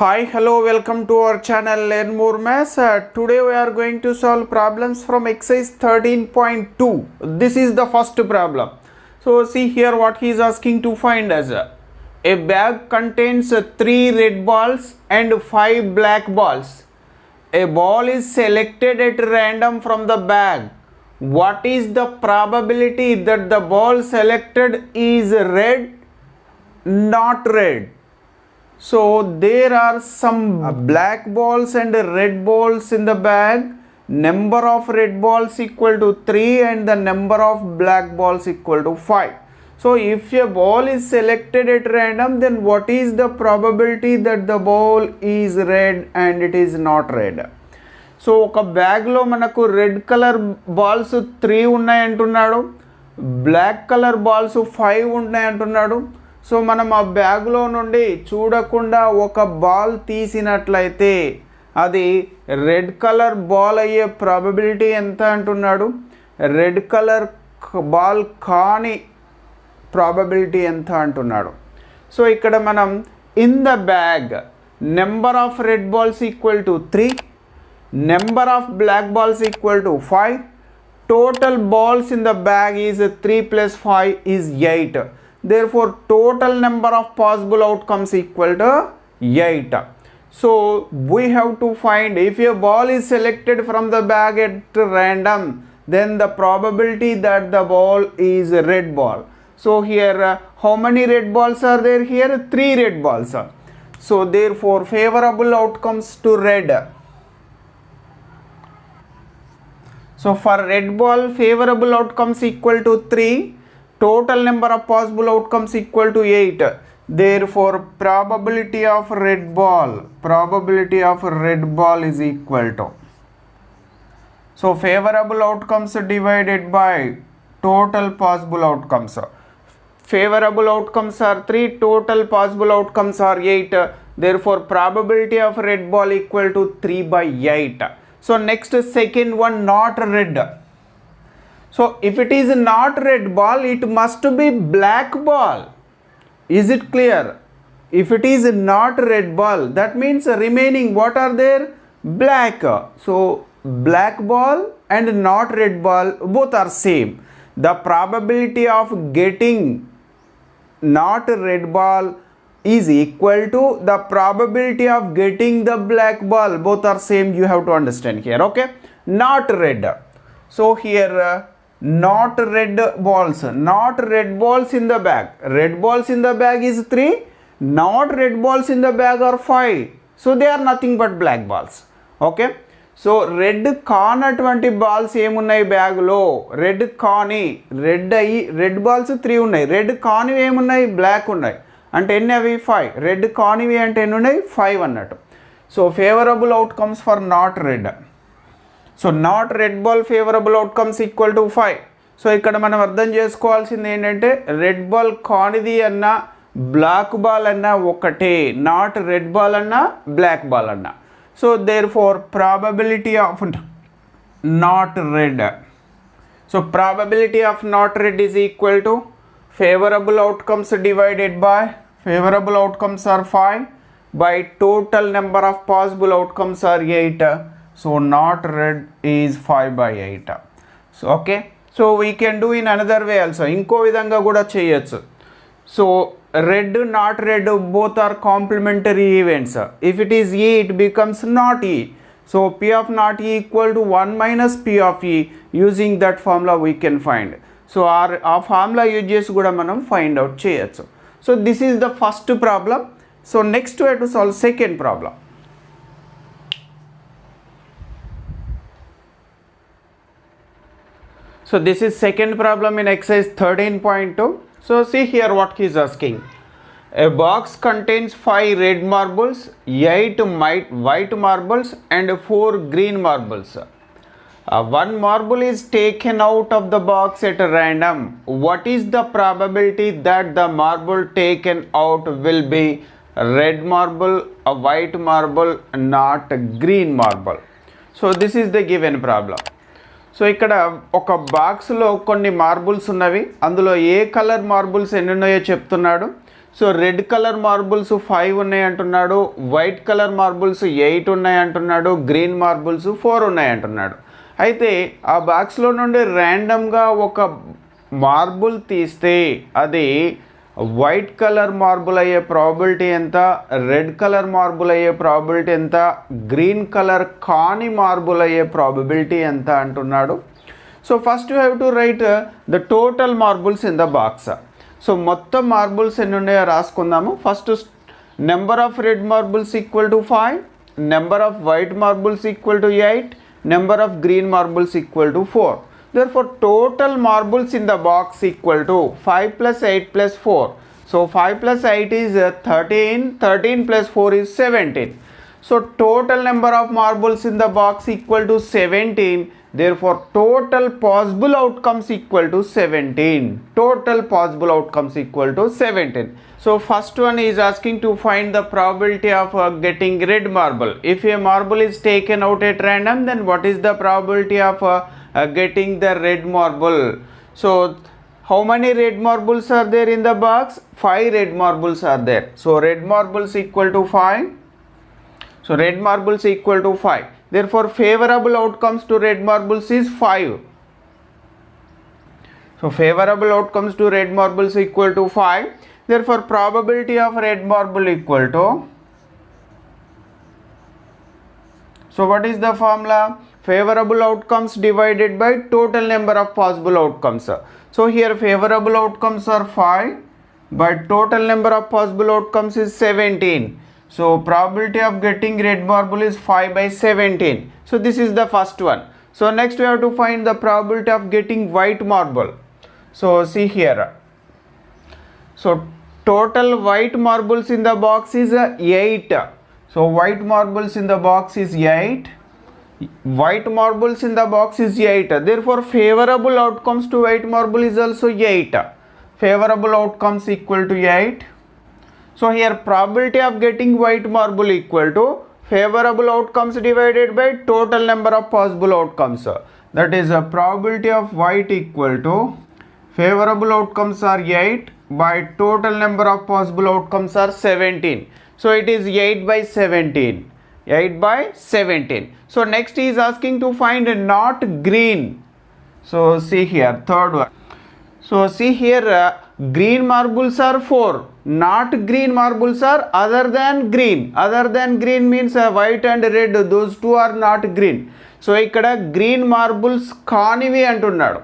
Hi, hello, welcome to our channel Learn More Maths. Today we are going to solve problems from exercise 13.2. This is the first problem. So see here what he is asking to find as a bag contains 3 red balls and 5 black balls. A ball is selected at random from the bag. What is the probability that the ball selected is red, not red? So there are some black balls and red balls in the bag. Number of red balls equal to 3 and the number of black balls equal to 5. So if a ball is selected at random, then what is the probability that the ball is red and it is not red? So ఒక బ్యాగ్లో మనకు red colour balls 3 ఉన్నాయి అంటున్నాడు, black colour balls 5 ఉన్నాయి అంటున్నాడు. So మనం ఆ బ్యాగ్లో నుండి చూడకుండా ఒక బాల్ తీసినట్లయితే అది రెడ్ కలర్ బాల్ అయ్యే ప్రాబబిలిటీ ఎంత అంటున్నాడు, రెడ్ కలర్ బాల్ కాని ప్రాబబిలిటీ ఎంత అంటున్నాడు. సో ఇక్కడ మనం in the bag number of red balls equal to 3, number of black balls equal to 5, total balls in the bag is 3 plus 5 is 8. Therefore total number of possible outcomes equal to 8. So we have to find if a ball is selected from the bag at random, then the probability that the ball is a red ball. So here how many red balls are there? Here 3 red balls. So therefore favorable outcomes to red. So for red ball favorable outcomes equal to 3, total number of possible outcomes equal to 8. Therefore probability of red ball is equal to, so favorable outcomes divided by total possible outcomes. Favorable outcomes are 3, total possible outcomes are 8. Therefore probability of red ball equal to 3 by 8. So next second one, not red. So if it is not red ball, it must be black ball. Is it clear? If it is not red ball, that means remaining what are there? Black. So black ball and not red ball both are same. The probability of getting not red ball is equal to the probability of getting the black ball. Both are same, you have to understand here. Okay, not red. So here not red balls in the bag. Red balls in the bag is 3, not red balls in the bag are 5. So they are nothing but black balls. Okay, so red కానటువంటి balls ఏమున్నాయి బ్యాగ్లో? Red కాని red balls 3 ఉన్నాయి, red కానివి ఏమున్నాయి? Black ఉన్నాయి. అంటే ఎన్ని అవి? 5. రెడ్ కానివి అంటే ఎన్ని ఉన్నాయి? 5 అన్నట్టు. So favourable outcomes for not red. So not red ball favourable outcomes equal to 5. So ఇక్కడ మనం అర్థం చేసుకోవాల్సింది ఏంటంటే రెడ్ బాల్ కానిది అన్నా బ్లాక్ బాల్ అన్నా ఒకటే, నాట్ రెడ్ బాల్ అన్నా బ్లాక్ బాల్ అన్నా. So there four probability of not red, so probability of not red is equal to favorable outcomes divided by, favorable outcomes are 5 by total number of possible outcomes are 8. So not red is 5 by 8. So okay, so we can do in another way also, inko vidhanga kuda cheyochu. So red not red both are complementary events. If it is E, it becomes not E. So P of not E equal to 1 minus P of E. Using that formula we can find. So ఆ formula use చేసి కూడా మనం find out చేయొచ్చు. So this is the first problem. So next way to solve second problem. So this is second problem in exercise 13.2. So see here what he is asking. A box contains 5 red marbles, 8 white marbles and 4 green marbles. One marble is taken out of the box at random. What is the probability that the marble taken out will be red marble, a white marble, not green marble? So this is the given problem. So ఇక్కడ ఒక బాక్స్లో కొన్ని marbles ఉన్నవి, అందులో ఏ colour marbles ఎన్ని ఉన్నాయో చెప్తున్నాడు. So red colour marbles 5 ఉన్నాయి అంటున్నాడు, వైట్ కలర్ మార్బుల్స్ 8 ఉన్నాయి అంటున్నాడు, గ్రీన్ మార్బుల్స్ 4 ఉన్నాయి అంటున్నాడు. అయితే ఆ బాక్స్లో నుండి ర్యాండమ్గా ఒక మార్బుల్ తీస్తే అది వైట్ కలర్ మార్బుల్ అయ్యే ప్రాబిలిటీ ఎంత, రెడ్ కలర్ మార్బుల్ అయ్యే ప్రాబిలిటీ ఎంత, గ్రీన్ కలర్ కాని మార్బుల్ అయ్యే ప్రాబిలిటీ ఎంత అంటున్నాడు. So first you have to write the total marbles in the box. So మొత్తం మార్బుల్స్ ఎన్ని ఉన్నాయో రాసుకుందాము. First number of red marbles equal to 5, number of white marbles equal to 8, number of green marbles equal to 4. Therefore total marbles in the box equal to 5 plus 8 plus 4. So 5 plus 8 is 13, 13 plus 4 is 17. So total number of marbles in the box equal to 17. Therefore total possible outcomes equal to 17. Total possible outcomes equal to 17. So first one is asking to find the probability of getting red marble. If a marble is taken out at random, then what is the probability of getting the red marble? So how many red marbles are there in the box? 5 red marbles are there. So red marbles equal to 5. So red marbles equal to 5. Therefore favorable outcomes to red marbles is 5. So favorable outcomes to red marbles equal to 5. Therefore probability of red marble equal to, so what is the formula? Favorable outcomes divided by total number of possible outcomes. So here favorable outcomes are 5, but total number of possible outcomes is 17. So probability of getting red marble is 5 by 17. So this is the first one. So next we have to find the probability of getting white marble. So see here. So total white marbles in the box is 8. So white marbles in the box is 8. White marbles in the box is 8. Therefore favorable outcomes to white marble is also 8. Favorable outcomes equal to 8. So here probability of getting white marble equal to favorable outcomes divided by total number of possible outcomes. That is a probability of white equal to favorable outcomes are 8 by total number of possible outcomes are 17. So it is 8 by 17. 8 by 17. So next he is asking to find not green. So see here third one. So see here green marbles are 4. Not green marbles are other than green. Other than green means white and red. Those two are not green. So ikkada green marbles కానివి అంటున్నాడు.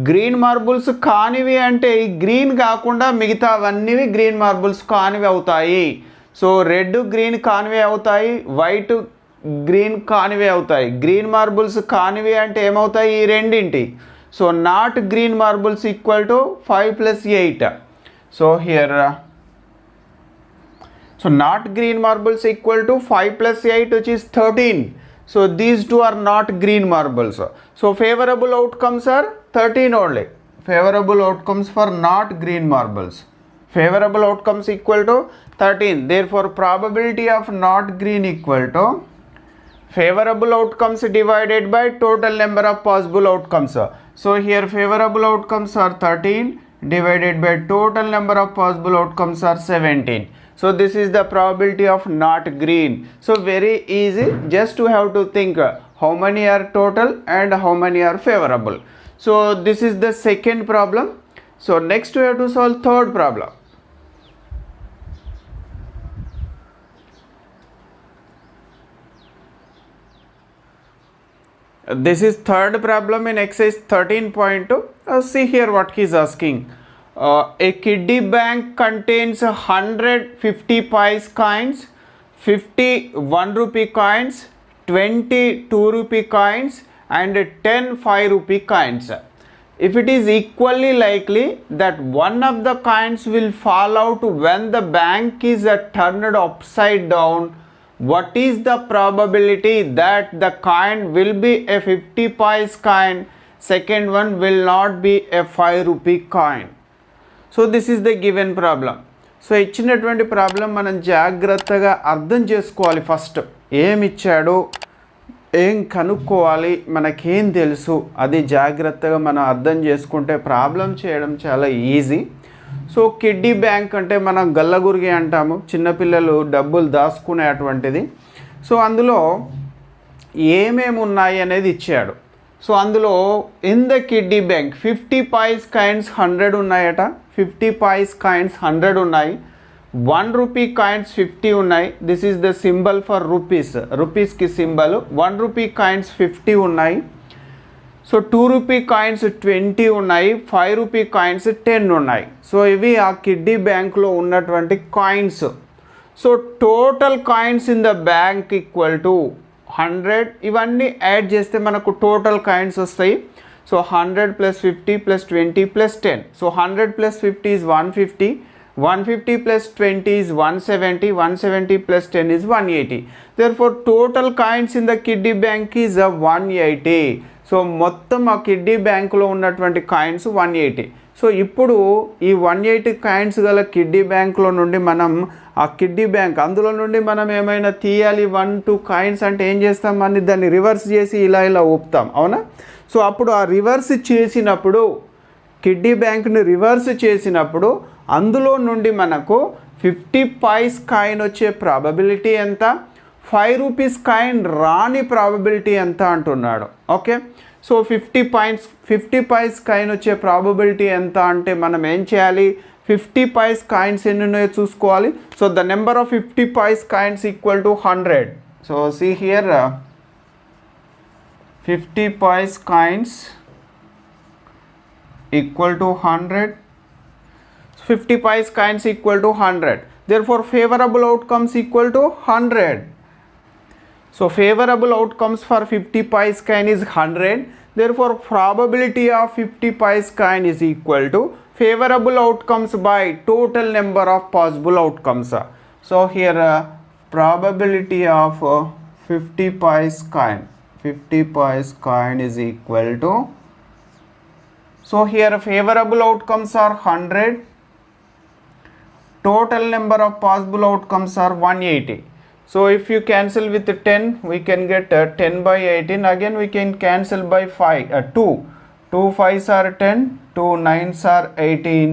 Green marbles కానివి అంటే ఈ green కాకుండా మిగతావన్నీ green marbles కానివి అవుతాయి. So red green కానివి అవుతాయి, వైట్ గ్రీన్ కానివి అవుతాయి. గ్రీన్ మార్బుల్స్ కానివి అంటే ఏమవుతాయి? ఈ రెండింటి. So not green marbles equal to 5 plus 8. So here so not green marbles equal to 5 plus 8 which is 13. So these two are not green marbles. So favorable outcomes are 13 only. Favorable outcomes for not green marbles. Favorable outcomes equal to 13. Therefore probability of not green equal to favorable outcomes divided by total number of possible outcomes. So here favorable outcomes are 13 divided by total number of possible outcomes are 17. So this is the probability of not green. So very easy, just to have to think how many are total and how many are favorable. So this is the second problem. So next we have to solve third problem. This is third problem in exercise 13.2. See here what he is asking. A kiddie bank contains 150 pice coins, 50 1 rupee coins, 20 2 rupee coins and 10 5 rupee coins. If it is equally likely that one of the coins will fall out when the bank is turned upside down, what is the probability that the coin will be a 50 pice coin, second one will not be a 5 rupee coin? So this is the given problem. So ఇచ్చినటువంటి problem మనం జాగ్రత్తగా అర్థం చేసుకోవాలి. First ఏమి ఇచ్చాడో ఏం కనుక్కోవాలి, మనకేం తెలుసు అది జాగ్రత్తగా మనం అర్థం చేసుకుంటే ప్రాబ్లం చేయడం చాలా ఈజీ. సో కిడ్డీ బ్యాంక్ అంటే మనం గల్లగురిగి అంటాము, చిన్నపిల్లలు డబ్బులు దాచుకునే అటువంటిది. సో అందులో ఏమేమి ఉన్నాయి అనేది ఇచ్చాడు. సో అందులో in the kiddy bank 50 paise coins 100 ఉన్నాయట. 50 పైస్ కాయిన్స్ 100 ఉన్నాయి. 1 రూపీ కాయిన్స్ 50 ఉన్నాయి. This is the symbol for rupees, రూపీస్కి సింబల్. 1 రూపీ కాయిన్స్ 50 ఉన్నాయి. సో 2 రూపీ కాయిన్స్ 20 ఉన్నాయి. 5 రూపీ కాయిన్స్ 10 ఉన్నాయి. సో ఇవి ఆ కిడ్డీ బ్యాంక్లో ఉన్నటువంటి coins. So total coins in the bank equal to 100. ఇవన్నీ యాడ్ చేస్తే మనకు టోటల్ కాయిన్స్ వస్తాయి. So 100 + 50 + 20 + 10. So 100 + 50 is 150. 150 + 20 is 170. 170 + 10 is 180. Therefore total coins in the kiddie bank is 180. So మొత్తం ఆ కిడ్డీ బ్యాంకులో ఉన్నటువంటి కాయిన్స్ 180. సో ఇప్పుడు ఈ 180 కాయిన్స్ గల కిడ్డీ బ్యాంకులో నుండి మనం ఆ కిడ్డీ బ్యాంక్ అందులో నుండి మనం ఏమైనా తీయాలి 1, 2 కాయిన్స్ అంటే ఏం చేస్తాం, అని దాన్ని రివర్స్ చేసి ఇలా ఊపుతాం, అవునా? సో అప్పుడు ఆ రివర్స్ చేసినప్పుడు, కిడ్డీ బ్యాంక్ని రివర్స్ చేసినప్పుడు అందులో నుండి మనకు 50 పైస్ కాయిన్ వచ్చే ప్రాబబిలిటీ ఎంత, 5 రూపీస్ కాయిన్ రాని ప్రాబబిలిటీ ఎంత అంటున్నాడు. ఓకే, సో 50 పైస్ కాయిన్ వచ్చే ప్రాబబిలిటీ ఎంత అంటే మనం ఏం చేయాలి, 50 పైస్ కాయిన్స్ ఎన్ని ఉన్నాయో చూసుకోవాలి. So the number of 50 paise coins equal to 100. So see here 50 paise coins equal to 100. 50 paise coins equal to 100. Therefore favorable outcomes equal to 100. So favorable outcomes for 50 pais coin is 100. Therefore probability of 50 pais coin is equal to favorable outcomes by total number of possible outcomes. So here probability of 50 pais coin is equal to, so here favorable outcomes are 100. Total number of possible outcomes are 180. So if you cancel with 10, we can get 10 by 18. Again we can cancel by 2. 2 5s are 10, 2 9s are 18.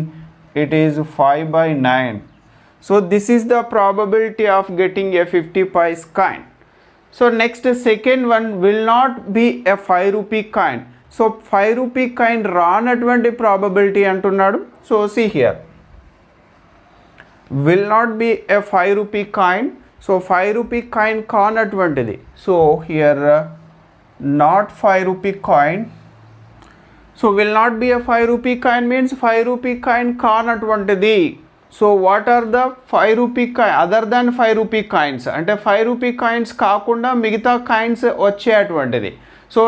It is 5 by 9. So this is the probability of getting a 50 pais coin. So next, second one will not be a 5 rupee coin. So 5 rupee coin రానటువంటి probability అంటున్నాడు. So see here, will not be a 5 rupee coin. So 5 rupee coin కానటువంటిది. So here not 5 rupee coin. So will not be a 5 rupee coin means 5 rupee coin కానటువంటిది. So what are the 5 rupee coin other than 5 rupee coins? అంటే 5 rupee coins కాకుండా మిగతా coins వచ్చేటువంటిది. So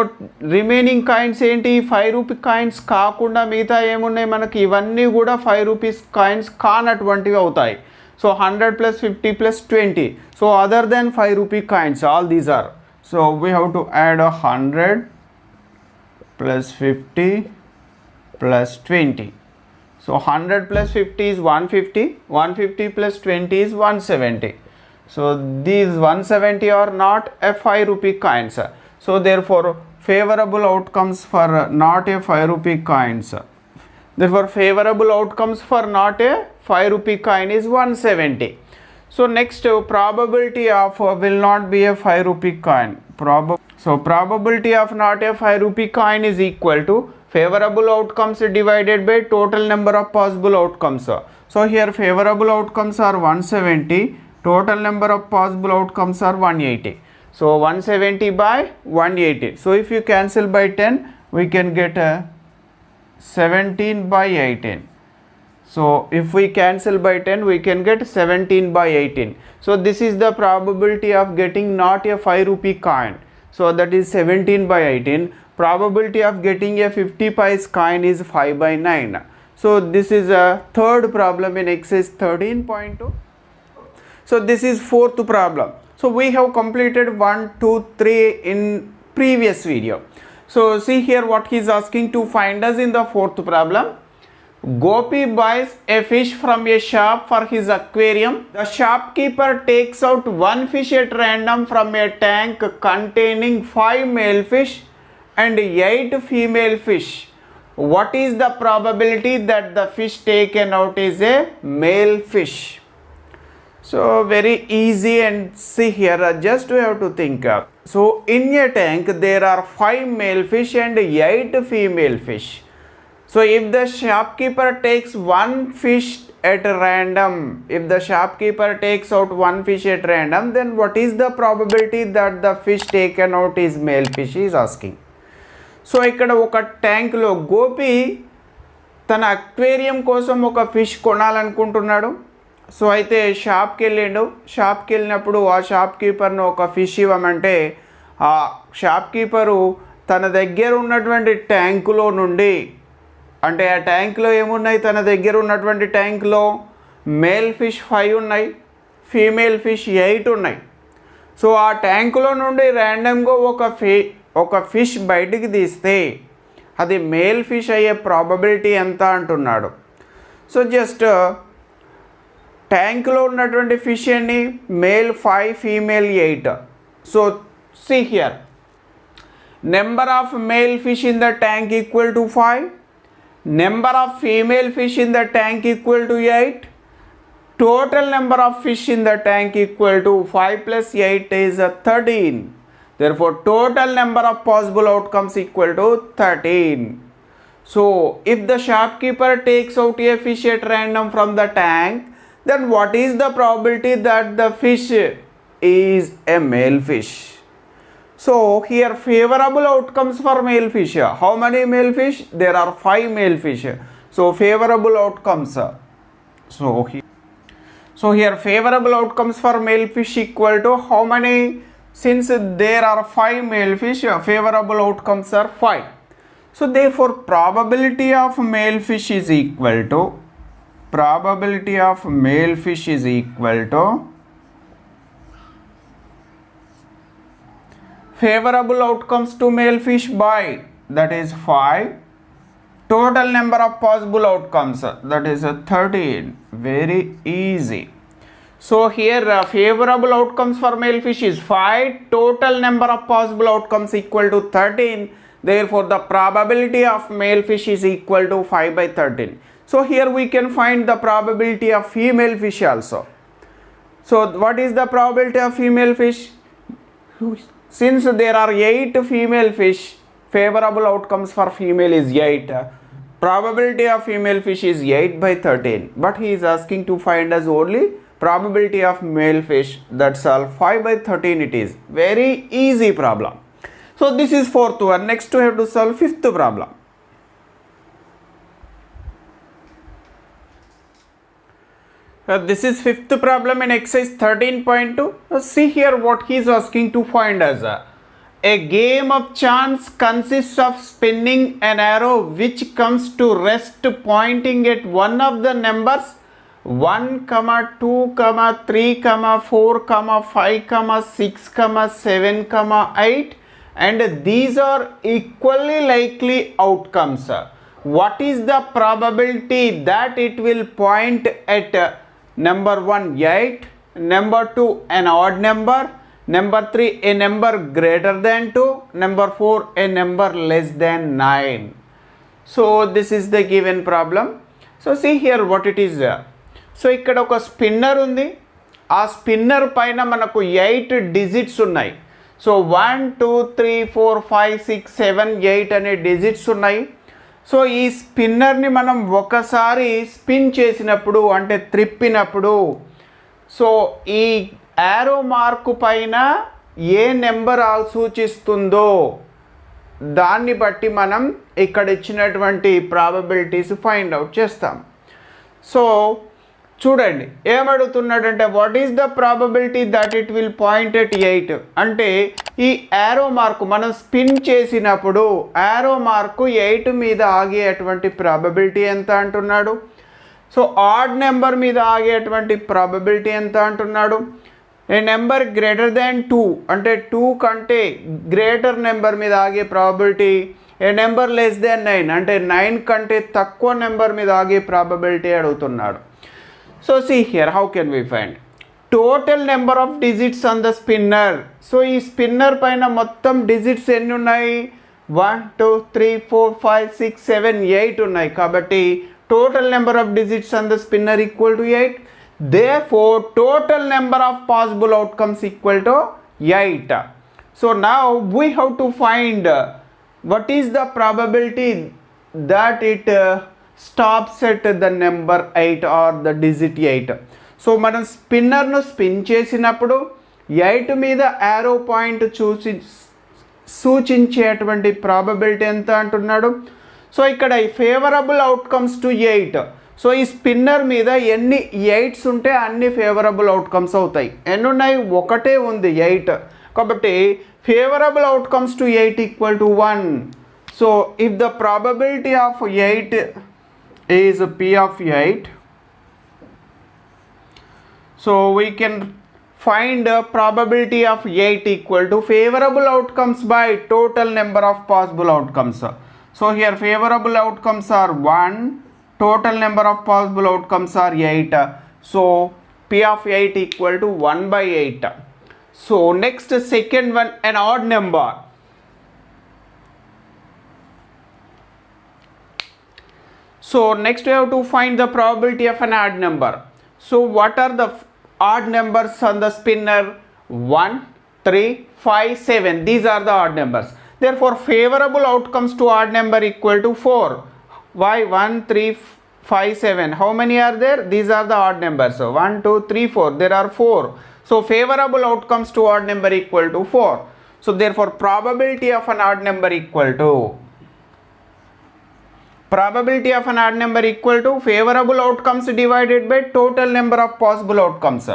remaining coins ఏంటి, 5 rupee coins కాకుండా మిగతా ఏమున్నాయి మనకి, ఇవన్నీ కూడా 5 రూపీస్ కాయిన్స్ కానటువంటివి అవుతాయి. So 100 + 50 + 20. So other than 5 rupee coins all these are. So we have to add 100 + 50 + 20. So 100 + 50 is 150. 150 + 20 is 170. So these 170 are not a 5 rupee coins. So therefore favorable outcomes for not a 5 rupee coins. Therefore favorable outcomes for not a 5 rupee coin is 170. So next, probability of will not be a 5 rupee coin. So probability of not a 5 rupee coin is equal to favorable outcomes divided by total number of possible outcomes. So here favorable outcomes are 170. Total number of possible outcomes are 180. So 170 by 180. So if you cancel by 10, we can get 17 by 18. So if we cancel by 10, we can get 17 by 18. So this is the probability of getting not a 5 rupee coin. So that is 17 by 18. Probability of getting a 50 pais coin is 5 by 9. So this is a third problem in exercise 13.2. So this is fourth problem. So we have completed 1, 2, 3 in previous video. So see here what he is asking to find us in the fourth problem. Gopi buys a fish from a shop for his aquarium. The shopkeeper takes out one fish at random from a tank containing 5 male fish and 8 female fish. what is the probability that the fish taken out is a male fish? So very easy, and see here, just we have to think. So in a tank there are 5 male fish and 8 female fish. So if the shopkeeper takes one fish at random, if the shopkeeper takes out one fish at random, then what is the probability that the fish taken out is male fish, he is asking. So ఇక్కడ ఒక ట్యాంక్లో గోపి తన aquarium కోసం ఒక fish కొనాలనుకుంటున్నాడు. So అయితే షాప్కి వెళ్ళినప్పుడు ఆ షాప్ కీపర్ను ఒక ఫిష్ ఇవ్వమంటే ఆ షాప్ కీపరు తన దగ్గర ఉన్నటువంటి ట్యాంకులో నుండి, అంటే ఆ ట్యాంక్లో ఏమున్నాయి, తన దగ్గర ఉన్నటువంటి ట్యాంక్లో మేల్ ఫిష్ 5 ఉన్నాయి, ఫీమేల్ ఫిష్ 8 ఉన్నాయి. సో ఆ ట్యాంకులో నుండి ర్యాండమ్గా ఒక ఫిష్ బయటికి తీస్తే అది మేల్ ఫిష్ అయ్యే ప్రాబబిలిటీ ఎంత అంటున్నాడు. సో జస్ట్ ట్యాంక్లో ఉన్నటువంటి ఫిష్ ఎన్ని, male 5, female 8. So see here, number of male fish in the tank equal to 5, number of female fish in the tank equal to 8, total number of fish in the tank equal to 5 plus 8 is 13. Therefore total number of possible outcomes equal to 13. So if the shopkeeper takes out a fish at random from the tank, then what is the probability that the fish is a male fish? So here favorable outcomes for male fish. How many male fish? There are 5 male fish. So favorable outcomes. So here favorable outcomes for male fish equal to how many? Since there are 5 male fish, favorable outcomes are 5. So therefore probability of male fish is equal to favorable outcomes to male fish by, that is 5, total number of possible outcomes, that is 13. Very easy. So here favorable outcomes for male fish is 5, total number of possible outcomes equal to 13. Therefore the probability of male fish is equal to 5 by 13. So here we can find the probability of female fish also. So what is the probability of female fish? Since there are 8 female fish, favorable outcomes for female is 8. Probability of female fish is 8 by 13, but he is asking to find us only probability of male fish. That's all. 5 by 13 it is. Very easy problem. So this is 4th one. Next we have to solve 5th problem. This is 5th problem in exercise 13.2. See here what he is asking to find us. A game of chance consists of spinning an arrow which comes to rest pointing at one of the numbers 1, 2, 3, 4, 5, 6, 7, 8, and these are equally likely outcomes. What is the probability that it will point at number 1 8, number 2 an odd number, number 3 a number greater than 2, number 4 a number less than 9. So this is the given problem. So see here what it is. So ఇక్కడ ఒక spinner ఉంది, ఆ spinner పైన మనకు 8 digits ఉన్నాయి. So 1 2 3 4 5 6 7 8 అనే digits ఉన్నాయి. So ఈ స్పిన్నర్ని మనం ఒకసారి స్పిన్ చేసినప్పుడు, అంటే త్రిప్పినప్పుడు, సో ఈ యారో మార్కు పైన ఏ నెంబర్ సూచిస్తుందో దాన్ని బట్టి మనం ఇక్కడ ఇచ్చినటువంటి ప్రాబబిలిటీస్ ఫైండ్ అవుట్ చేస్తాం. సో చూడండి ఏమడుగుతున్నాడంటే what is the probability that it will point at 8 అంటే ఈ యారో మార్కు మనం స్పిన్ చేసినప్పుడు యారో మార్కు 8 మీద ఆగేటువంటి ప్రాబబిలిటీ ఎంత అంటున్నాడు. సో ఆడ్ నెంబర్ మీద ఆగేటువంటి ప్రాబబిలిటీ ఎంత అంటున్నాడు. ఏ నెంబర్ గ్రేటర్ దాన్ 2 అంటే 2 కంటే గ్రేటర్ నెంబర్ మీద ఆగే ప్రాబబిలిటీ. ఏ నెంబర్ లెస్ దాన్ 9 అంటే 9 కంటే తక్కువ నెంబర్ మీద ఆగే ప్రాబబిలిటీ అడుగుతున్నాడు. So see here how can we find total number of digits on the spinner. So ఈ స్పిన్నర్ పైన మొత్తం డిజిట్స్ ఎన్ని ఉన్నాయి, 1 2 3 4 5 6 7 8 ఉన్నాయి కాబట్టి total number of digits on the spinner equal to 8. Therefore total number of possible outcomes equal to 8. So now we have to find what is the probability that it stops at the number 8 or the digit 8. So మనం స్పిన్నర్ను spin చేసినప్పుడు 8 మీద arrow point సూచించేటువంటి probability ఎంత అంటున్నాడు. So ఇక్కడ ఈ favourable outcomes to 8. So ఈ spinner మీద ఎన్ని 8s ఉంటే అన్ని ఫేవరబుల్ అవుట్కమ్స్ అవుతాయి. ఎన్ని ఉన్నాయి? ఒకటే ఉంది 8. కాబట్టి favourable outcomes to 8 equal to 1. So if the probability of 8 is P of 8, so we can find a probability of 8 equal to favorable outcomes by total number of possible outcomes. So here favorable outcomes are 1, total number of possible outcomes are 8. So P of 8 equal to 1 by 8. So next second one, an odd number. So next we have to find the probability of an odd number. So what are the odd numbers on the spinner? 1, 3, 5, 7. These are the odd numbers. Therefore favorable outcomes to odd number equal to 4. Why? 1, 3, 5, 7. How many are there? These are the odd numbers. So 1, 2, 3, 4. There are 4. So favorable outcomes to odd number equal to 4. So therefore probability of an odd number equal to probability of an odd number equal to favorable outcomes divided by total number of possible outcomes.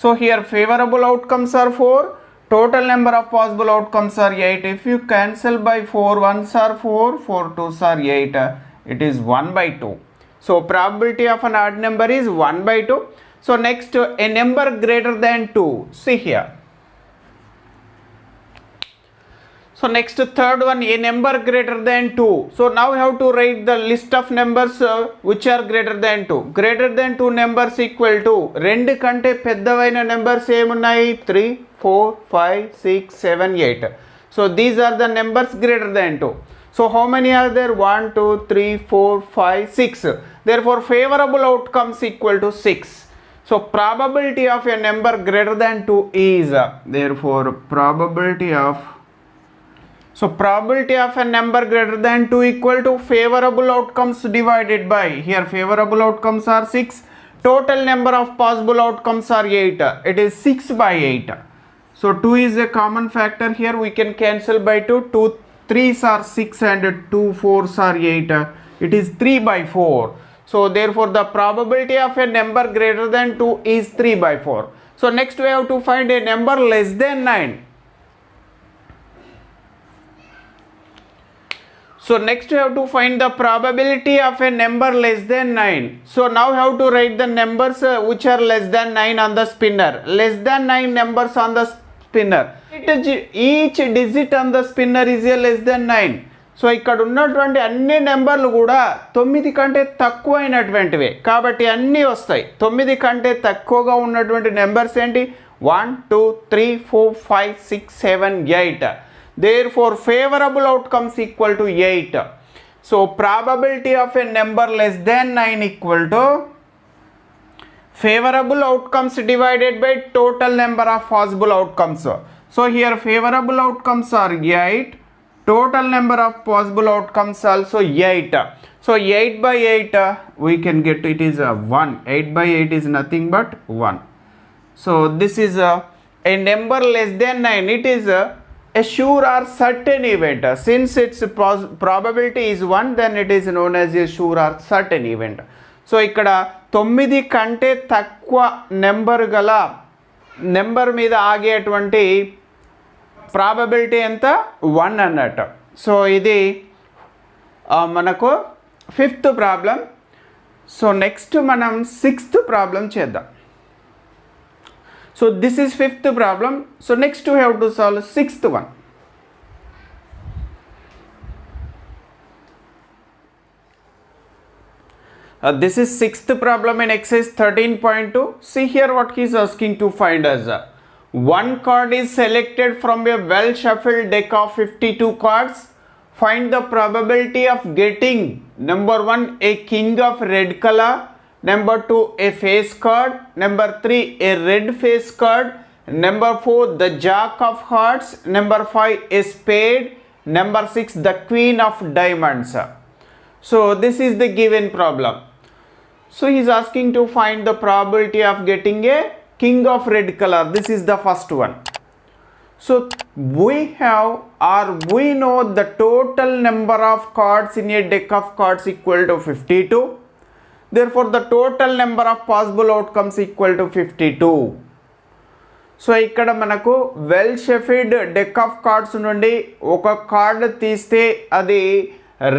So here favorable outcomes are 4, total number of possible outcomes are 8. If you cancel by 4 1s are 4, 4 2s are 8, it is 1 by 2. So probability of an odd number is 1 by 2. So next, a number greater than 2. See here. So next third one, a number greater than 2. So now we have to write the list of numbers which are greater than 2. Greater than 2 numbers equal to రెండు కంటే పెద్దవైన numbers ఏమున్నాయి? 3, 4, 5, 6, 7, 8. So these are the numbers greater than 2. So how many are there? 1, 2, 3, 4, 5, 6. Therefore favorable outcomes equal to 6. So probability of a number greater than 2 is therefore probability of a number greater than 2 equal to favorable outcomes divided by, here favorable outcomes are 6, total number of possible outcomes are 8. It is 6 by 8. So 2 is a common factor here. We can cancel by 2. 2 3s are 6 and 2 4s are 8. It is 3 by 4. So therefore the probability of a number greater than 2 is 3 by 4. So next we have to find a number less than 9. So next we have to find the probability of a number less than 9. So now we have to write the numbers which are less than 9 on the spinner. Less than 9 numbers on the spinner. Each digit on the spinner is a less than 9. So ఇక్కడ ఉన్నటువంటి అన్ని నెంబర్లు కూడా 9 కంటే తక్కువైనటువంటివే కాబట్టి అన్నీ వస్తాయి. 9 కంటే తక్కువగా ఉన్నటువంటి నెంబర్స్ ఏంటి? 1 2 3 4 5 6 7 8. Therefore favorable outcomes equal to 8. So probability of a number less than 9 equal to favorable outcomes divided by total number of possible outcomes. So here favorable outcomes are 8, total number of possible outcomes also 8. So 8 by 8 we can get it is 1. 8 by 8 is nothing but 1. So this is a number less than 9. It is a sure or certain event. Since its probability is 1, then it is known as a sure or certain event. So ఇక్కడ 9 కంటే తక్కువ number గల number మీద ఆగేటువంటి probability ఎంత? 1 అన్నట్టు. So ఇది మనకు 5th problem. So next మనం 6th ప్రాబ్లం చేద్దాం. So this is 5th problem. So next we have to solve 6th one. This is 6th problem in exercise 13.2. See here what he is asking to find us. One card is selected from a well shuffled deck of 52 cards. Find the probability of getting number 1 a king of red color, number 2 a face card, number 3 a red face card, number 4 the jack of hearts, number 5 a spade, number 6 the queen of diamonds. So this is the given problem. So he is asking to find the probability of getting a king of red color. This is the first one. So we have, or we know, the total number of cards in a deck of cards equal to 52. Therefore the total number of possible outcomes equal to 52. So ఇక్కడ మనకు well షఫిల్డ్ deck of cards నుండి ఒక card తీస్తే అది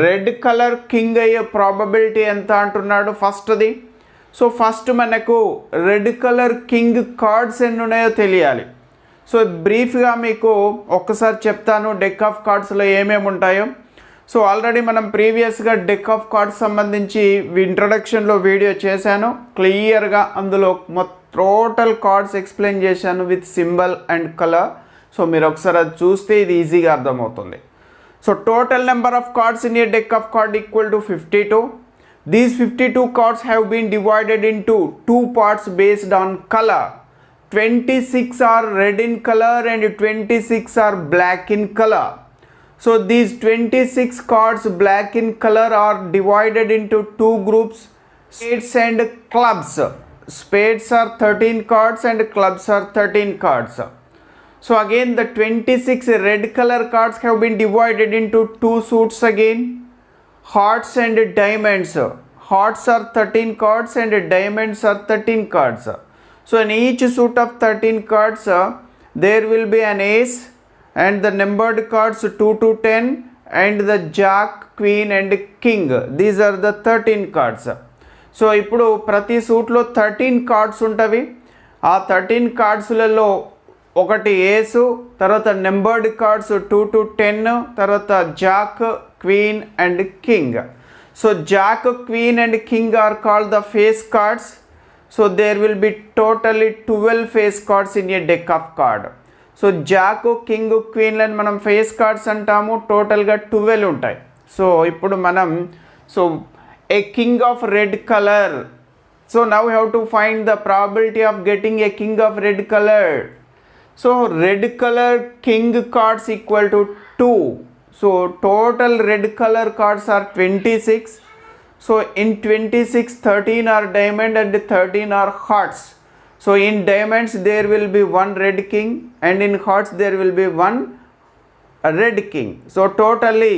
red colour king అయ్యే probability ఎంత అంటున్నాడు ఫస్ట్ది. సో ఫస్ట్ మనకు రెడ్ కలర్ కింగ్ కార్డ్స్ ఎన్ని ఉన్నాయో తెలియాలి. సో బ్రీఫ్గా మీకు ఒక్కసారి చెప్తాను డెక్ ఆఫ్ కార్డ్స్లో ఏమేమి ఉంటాయో. సో ఆల్రెడీ మనం ప్రీవియస్గా డెక్ ఆఫ్ కార్డ్స్ సంబంధించి ఇంట్రడక్షన్లో వీడియో చేశాను క్లియర్గా. అందులో టోటల్ కార్డ్స్ ఎక్స్ప్లెయిన్ చేశాను with symbol and colour. So మీరు ఒకసారి అది చూస్తే ఇది ఈజీగా అర్థమవుతుంది. So total number of cards in a deck of card equal to 52. These 52 cards have been divided into two parts based on color. 26 are red in color and 26 are black in color. So these 26 cards black in color are divided into two groups, spades and clubs. Spades are 13 cards and clubs are 13 cards. So again the 26 red color cards have been divided into two suits again, hearts and diamonds. Hearts are 13 cards and diamonds are 13 cards. So in each suit of 13 cards there will be an ace and the numbered cards 2 to 10 and the jack, queen and king. These are the 13 cards. So ఇప్పుడు ప్రతి సూట్లో 13 cards ఉంటవి. ఆ 13 కార్డ్స్లలో ఒకటి ఏసు, తర్వాత numbered cards 2 to 10, తర్వాత jack, queen and king. So jack, queen and king are called the face cards. So there will be totally 12 face cards in a deck of card. So jack, king, క్వీన్లను మనం face cards అంటాము. టోటల్గా 12 ఉంటాయి. So ఇప్పుడు మనం a king of red color. So now we have to find the probability of getting a king of red color. So red color king cards equal to 2. So total red color cards are 26. So in 26 13 are diamond and 13 are hearts. So in diamonds there will be one red king and in hearts there will be one red king. So totally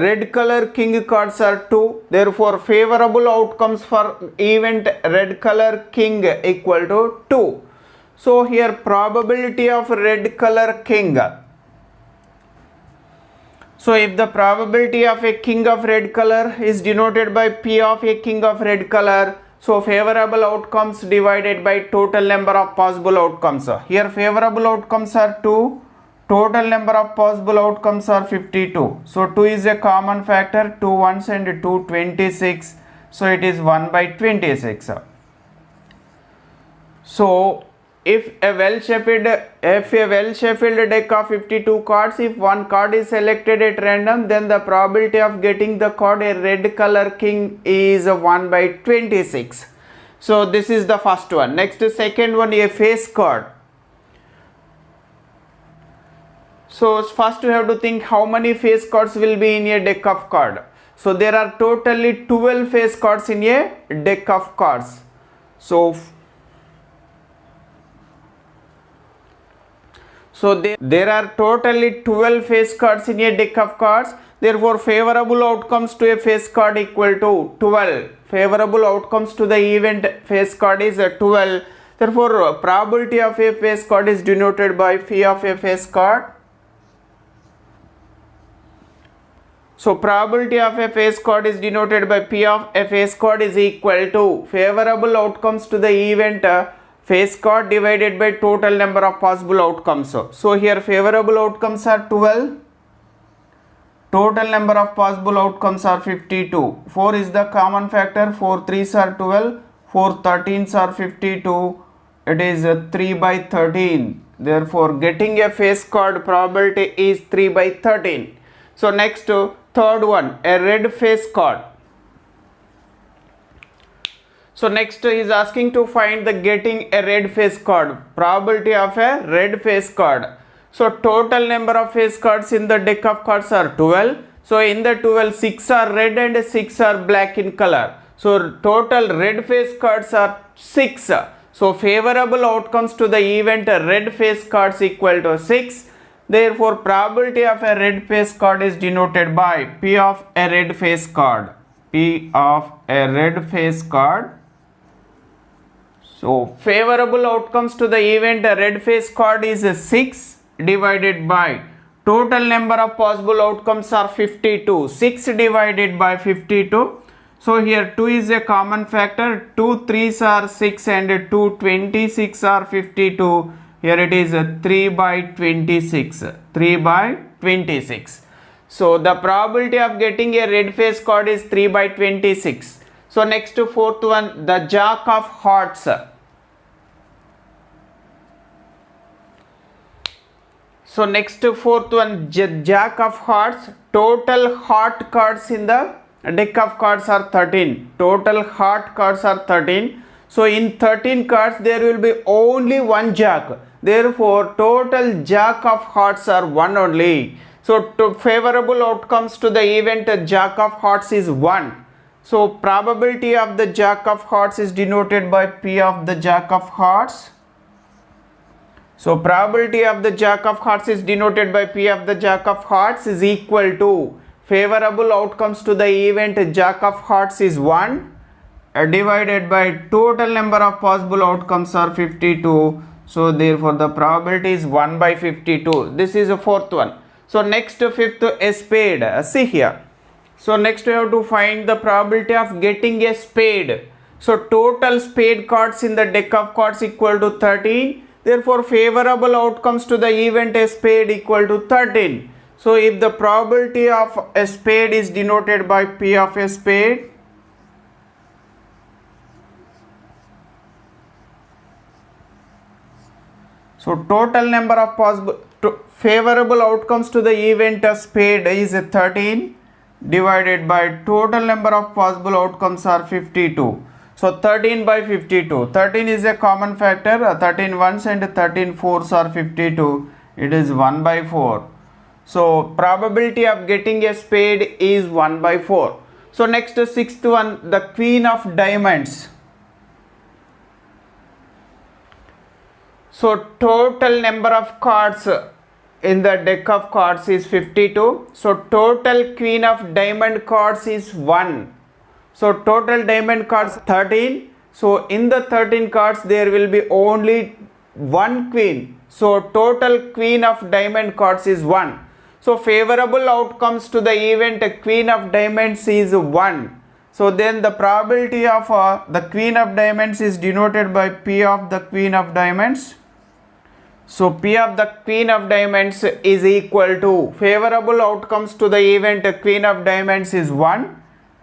red color king cards are 2. Therefore favorable outcomes for event red color king equal to 2. So here probability of red color king. So if the probability of a king of red color is denoted by P of a king of red color, so favorable outcomes divided by total number of possible outcomes. Here favorable outcomes are 2. Total number of possible outcomes are 52. So 2 is a common factor, 2 ones and 2 26. So it is 1 by 26. So if a well-shuffled deck of 52 cards, if one card is selected at random, then the probability of getting the card a red color king is 1 by 26. So this is the first one. Next, second one, a face card. So first we have to think how many face cards will be in a deck of card. So there are totally 12 face cards in a deck of cards. So there are totally 12 face cards in a deck of cards. Therefore favorable outcomes to a face card equal to 12. Favorable outcomes to the event face card is 12. Therefore probability of a face card is denoted by phi of a face card. So probability of a face card is denoted by P of a face card is equal to favorable outcomes to the event face card divided by total number of possible outcomes. So here favorable outcomes are 12. Total number of possible outcomes are 52. 4 is the common factor. 4 3s are 12. 4 13s are 52. It is 3 by 13. Therefore getting a face card probability is 3 by 13. So next, third one, a red face card. So next is asking to find the getting a red face card, probability of a red face card. So total number of face cards in the deck of cards are 12. So in the 12, 6 are red and 6 are black in color. So total red face cards are 6. So favorable outcomes to the event red face cards equal to 6. Therefore probability of a red face card is denoted by P of a red face card. P of a red face card. So favorable outcomes to the event red face card is 6 divided by total number of possible outcomes are 52. 6 divided by 52. So here 2 is a common factor. 2 3s are 6 and 2 26 are 52. Here it is 3 by 26. 3 by 26. So the probability of getting a red face card is 3 by 26. So next, fourth one, the Jack of Hearts. So next, fourth one, Jack of Hearts. Total heart cards in the deck of cards are 13. Total heart cards are 13. So in 13 cards there will be only one Jack. Therefore total Jack of Hearts are 1 only. So to favorable outcomes to the event Jack of Hearts is 1. So probability of the Jack of Hearts is denoted by P of the Jack of Hearts. So probability of the Jack of Hearts is denoted by P of the Jack of Hearts is equal to favorable outcomes to the event Jack of Hearts is 1 divided by total number of possible outcomes are 52. So therefore the probability is 1 by 52. This is a fourth one. So next, fifth, a spade. See here. So next we have to find the probability of getting a spade. So total spade cards in the deck of cards equal to 13. Therefore favorable outcomes to the event a spade equal to 13. So if the probability of a spade is denoted by P of a spade, so total number of possible favorable outcomes to the event a spade is 13 divided by total number of possible outcomes are 52. So 13 by 52. 13 is a common factor. 13 ones and 13 fours are 52. It is 1 by 4. So probability of getting a spade is 1 by 4. So next, sixth one, the Queen of Diamonds. So total number of cards in the deck of cards is 52. So total Queen of Diamond cards is 1. So total diamond cards 13. So in the 13 cards there will be only one queen. So total Queen of Diamond cards is 1. So favorable outcomes to the event Queen of Diamonds is 1. So then the probability of the Queen of Diamonds is denoted by P of the Queen of Diamonds. So P of the Queen of Diamonds is equal to favorable outcomes to the event Queen of Diamonds is 1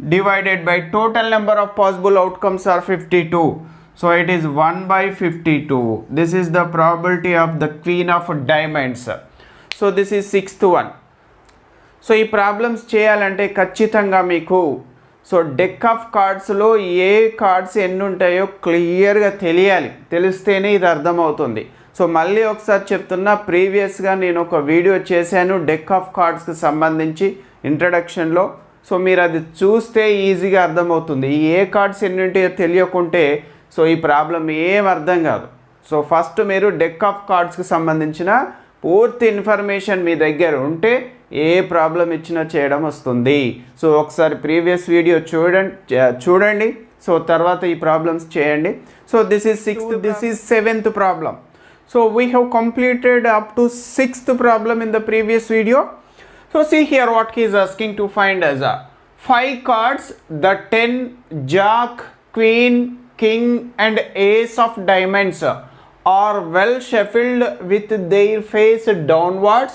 divided by total number of possible outcomes are 52. So it is 1 by 52. This is the probability of the Queen of Diamonds. So this is sixth one. So ఈ problems చేయాలంటే ఖచ్చితంగా మీకు so deck of కార్డ్స్లో ఏ cards ఎన్ని ఉంటాయో క్లియర్గా తెలియాలి. తెలిస్తేనే ఇది అర్థమవుతుంది. సో మళ్ళీ ఒకసారి చెప్తున్నా, ప్రీవియస్గా నేను ఒక వీడియో చేశాను డెక్ ఆఫ్ కార్డ్స్కి సంబంధించి ఇంట్రడక్షన్లో. సో మీరు అది చూస్తే ఈజీగా అర్థమవుతుంది. ఈ ఏ కార్డ్స్ ఎన్ని ఉంటాయో తెలియకుంటే సో ఈ ప్రాబ్లం ఏం అర్థం కాదు. సో ఫస్ట్ మీరు డెక్ ఆఫ్ కార్డ్స్కి సంబంధించిన పూర్తి ఇన్ఫర్మేషన్ మీ దగ్గర ఉంటే ఏ ప్రాబ్లం ఇచ్చినా చేయడం వస్తుంది. సో ఒకసారి ప్రీవియస్ వీడియో చూడండి. సో తర్వాత ఈ ప్రాబ్లమ్స్ చేయండి. So this is sixth, this is seventh problem. So we have completed up to sixth problem in the previous video. So see here what he is asking to find as a 5 cards, the 10 Jack, Queen, King and Ace of Diamonds are well shuffled with their face downwards.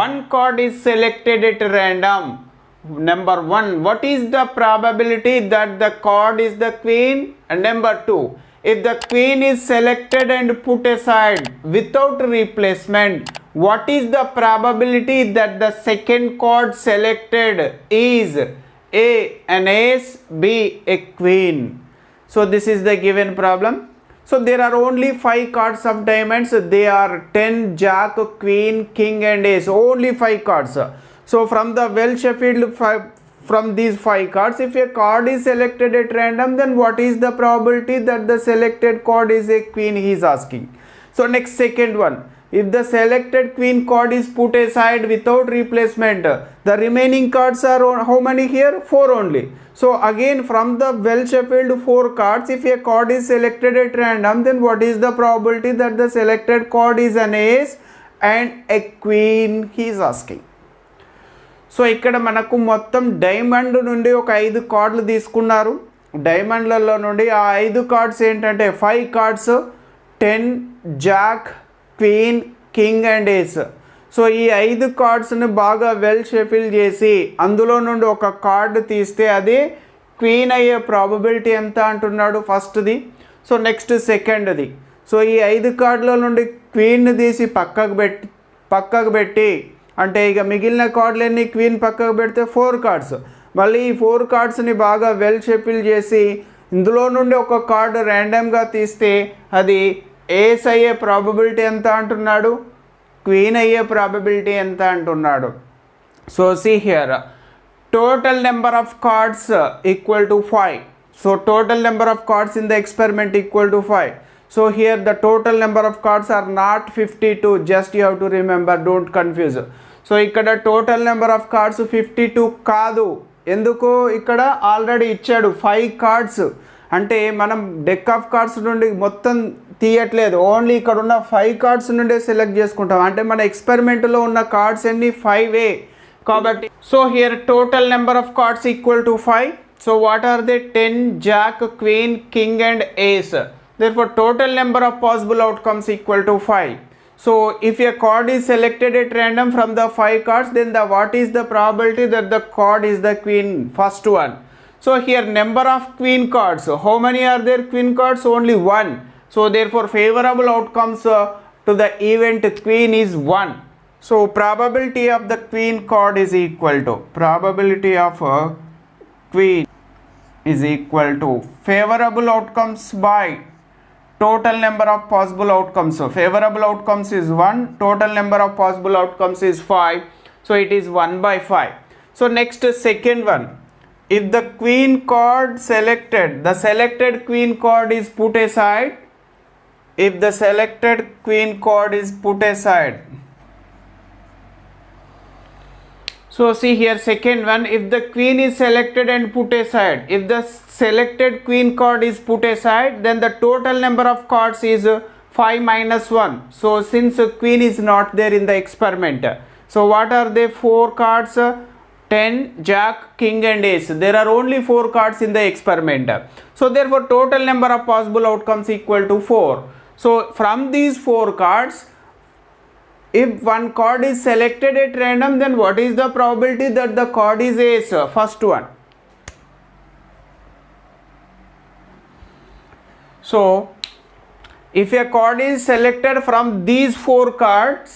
One card is selected at random. Number 1, what is the probability that the card is the Queen? And number 2, if the Queen is selected and put aside without replacement, what is the probability that the second card selected is A, an ace, B, a queen? So this is the given problem. So there are only 5 cards of diamonds. They are 10, jack, queen, king and ace. Only 5 cards. So from the well shuffled from these 5 cards, if a card is selected at random, then what is the probability that the selected card is a queen, he is asking. So next, second one. If the selected queen card is put aside without replacement, the remaining cards are how many here? 4 only. So again, from the well shuffled 4 cards, if a card is selected at random, then what is the probability that the selected card is an ace and a queen, he is asking. So ఇక్కడ మనకు మొత్తం diamond నుండి ఒక 5 కార్డులు తీసుకున్నారు. డైమండ్లలో నుండి ఆ 5 cards ఏంటంటే 5 cards 10, jack, queen, king and ace. So ఈ 5 కార్డ్స్ని బాగా వెల్ షఫిల్ చేసి అందులో నుండి ఒక కార్డు తీస్తే అది క్వీన్ అయ్యే ప్రాబబిలిటీ ఎంత అంటున్నాడు ఫస్ట్ది. సో నెక్స్ట్ సెకండ్ది. సో ఈ 5 కార్డుల నుండి క్వీన్ని తీసి పక్కకు పెట్టి అంటే ఇక మిగిలిన కార్డులన్నీ క్వీన్ పక్కకు పెడితే 4 కార్డ్స్. మళ్ళీ ఈ 4 కార్డ్స్ని బాగా వెల్ షఫిల్ చేసి ఇందులో నుండి ఒక కార్డు ర్యాండమ్గా తీస్తే అది ఏస్ అయ్యే ప్రాబబిలిటీ ఎంత అంటున్నాడు, క్వీన్ అయ్యే ప్రాబబిలిటీ ఎంత అంటున్నాడు. So see here, total number of cards equal to 5. So total number of cards in the experiment equal to 5. So here the total number of cards are not 52. Just you have to remember, don't confuse. So ఇక్కడ total number of cards 52 కాదు. ఎందుకు, ఇక్కడ already ఇచ్చాడు 5 cards. అంటే మనం deck of cards నుండి మొత్తం తీయట్లేదు, ఓన్లీ ఇక్కడ ఉన్న 5 కార్డ్స్ నుండే సెలెక్ట్ చేసుకుంటాం. అంటే మన ఎక్స్పెరిమెంట్లో ఉన్న కార్డ్స్ అన్ని 5 కాబట్టి. So here total number of cards equal to 5. So what are they? 10, jack, queen, king and ace. Therefore total number of possible outcomes equal to 5. So if a card is selected at random from the 5 cards, then what is the probability that the card is the queen? First one. So here number of queen cards, how many are there queen cards? Only 1. So therefore favorable outcomes to the event queen is 1. So probability of the queen card is equal to probability of queen is equal to favorable outcomes by total number of possible outcomes. So favorable outcomes is 1, total number of possible outcomes is 5. So it is 1 by 5. So next, second one. If the queen card selected, the selected queen card is put aside. If the selected queen card is put aside. So see here, second one, if the queen is selected and put aside, if the selected queen card is put aside, then the total number of cards is 5 minus 1. So since queen is not there in the experiment, so what are the 4 cards? 10, jack, king and ace. There are only 4 cards in the experiment. So therefore total number of possible outcomes equal to 4. So from these 4 cards, if one card is selected at random, then what is the probability that the card is ace? First one. So if a card is selected from these 4 cards,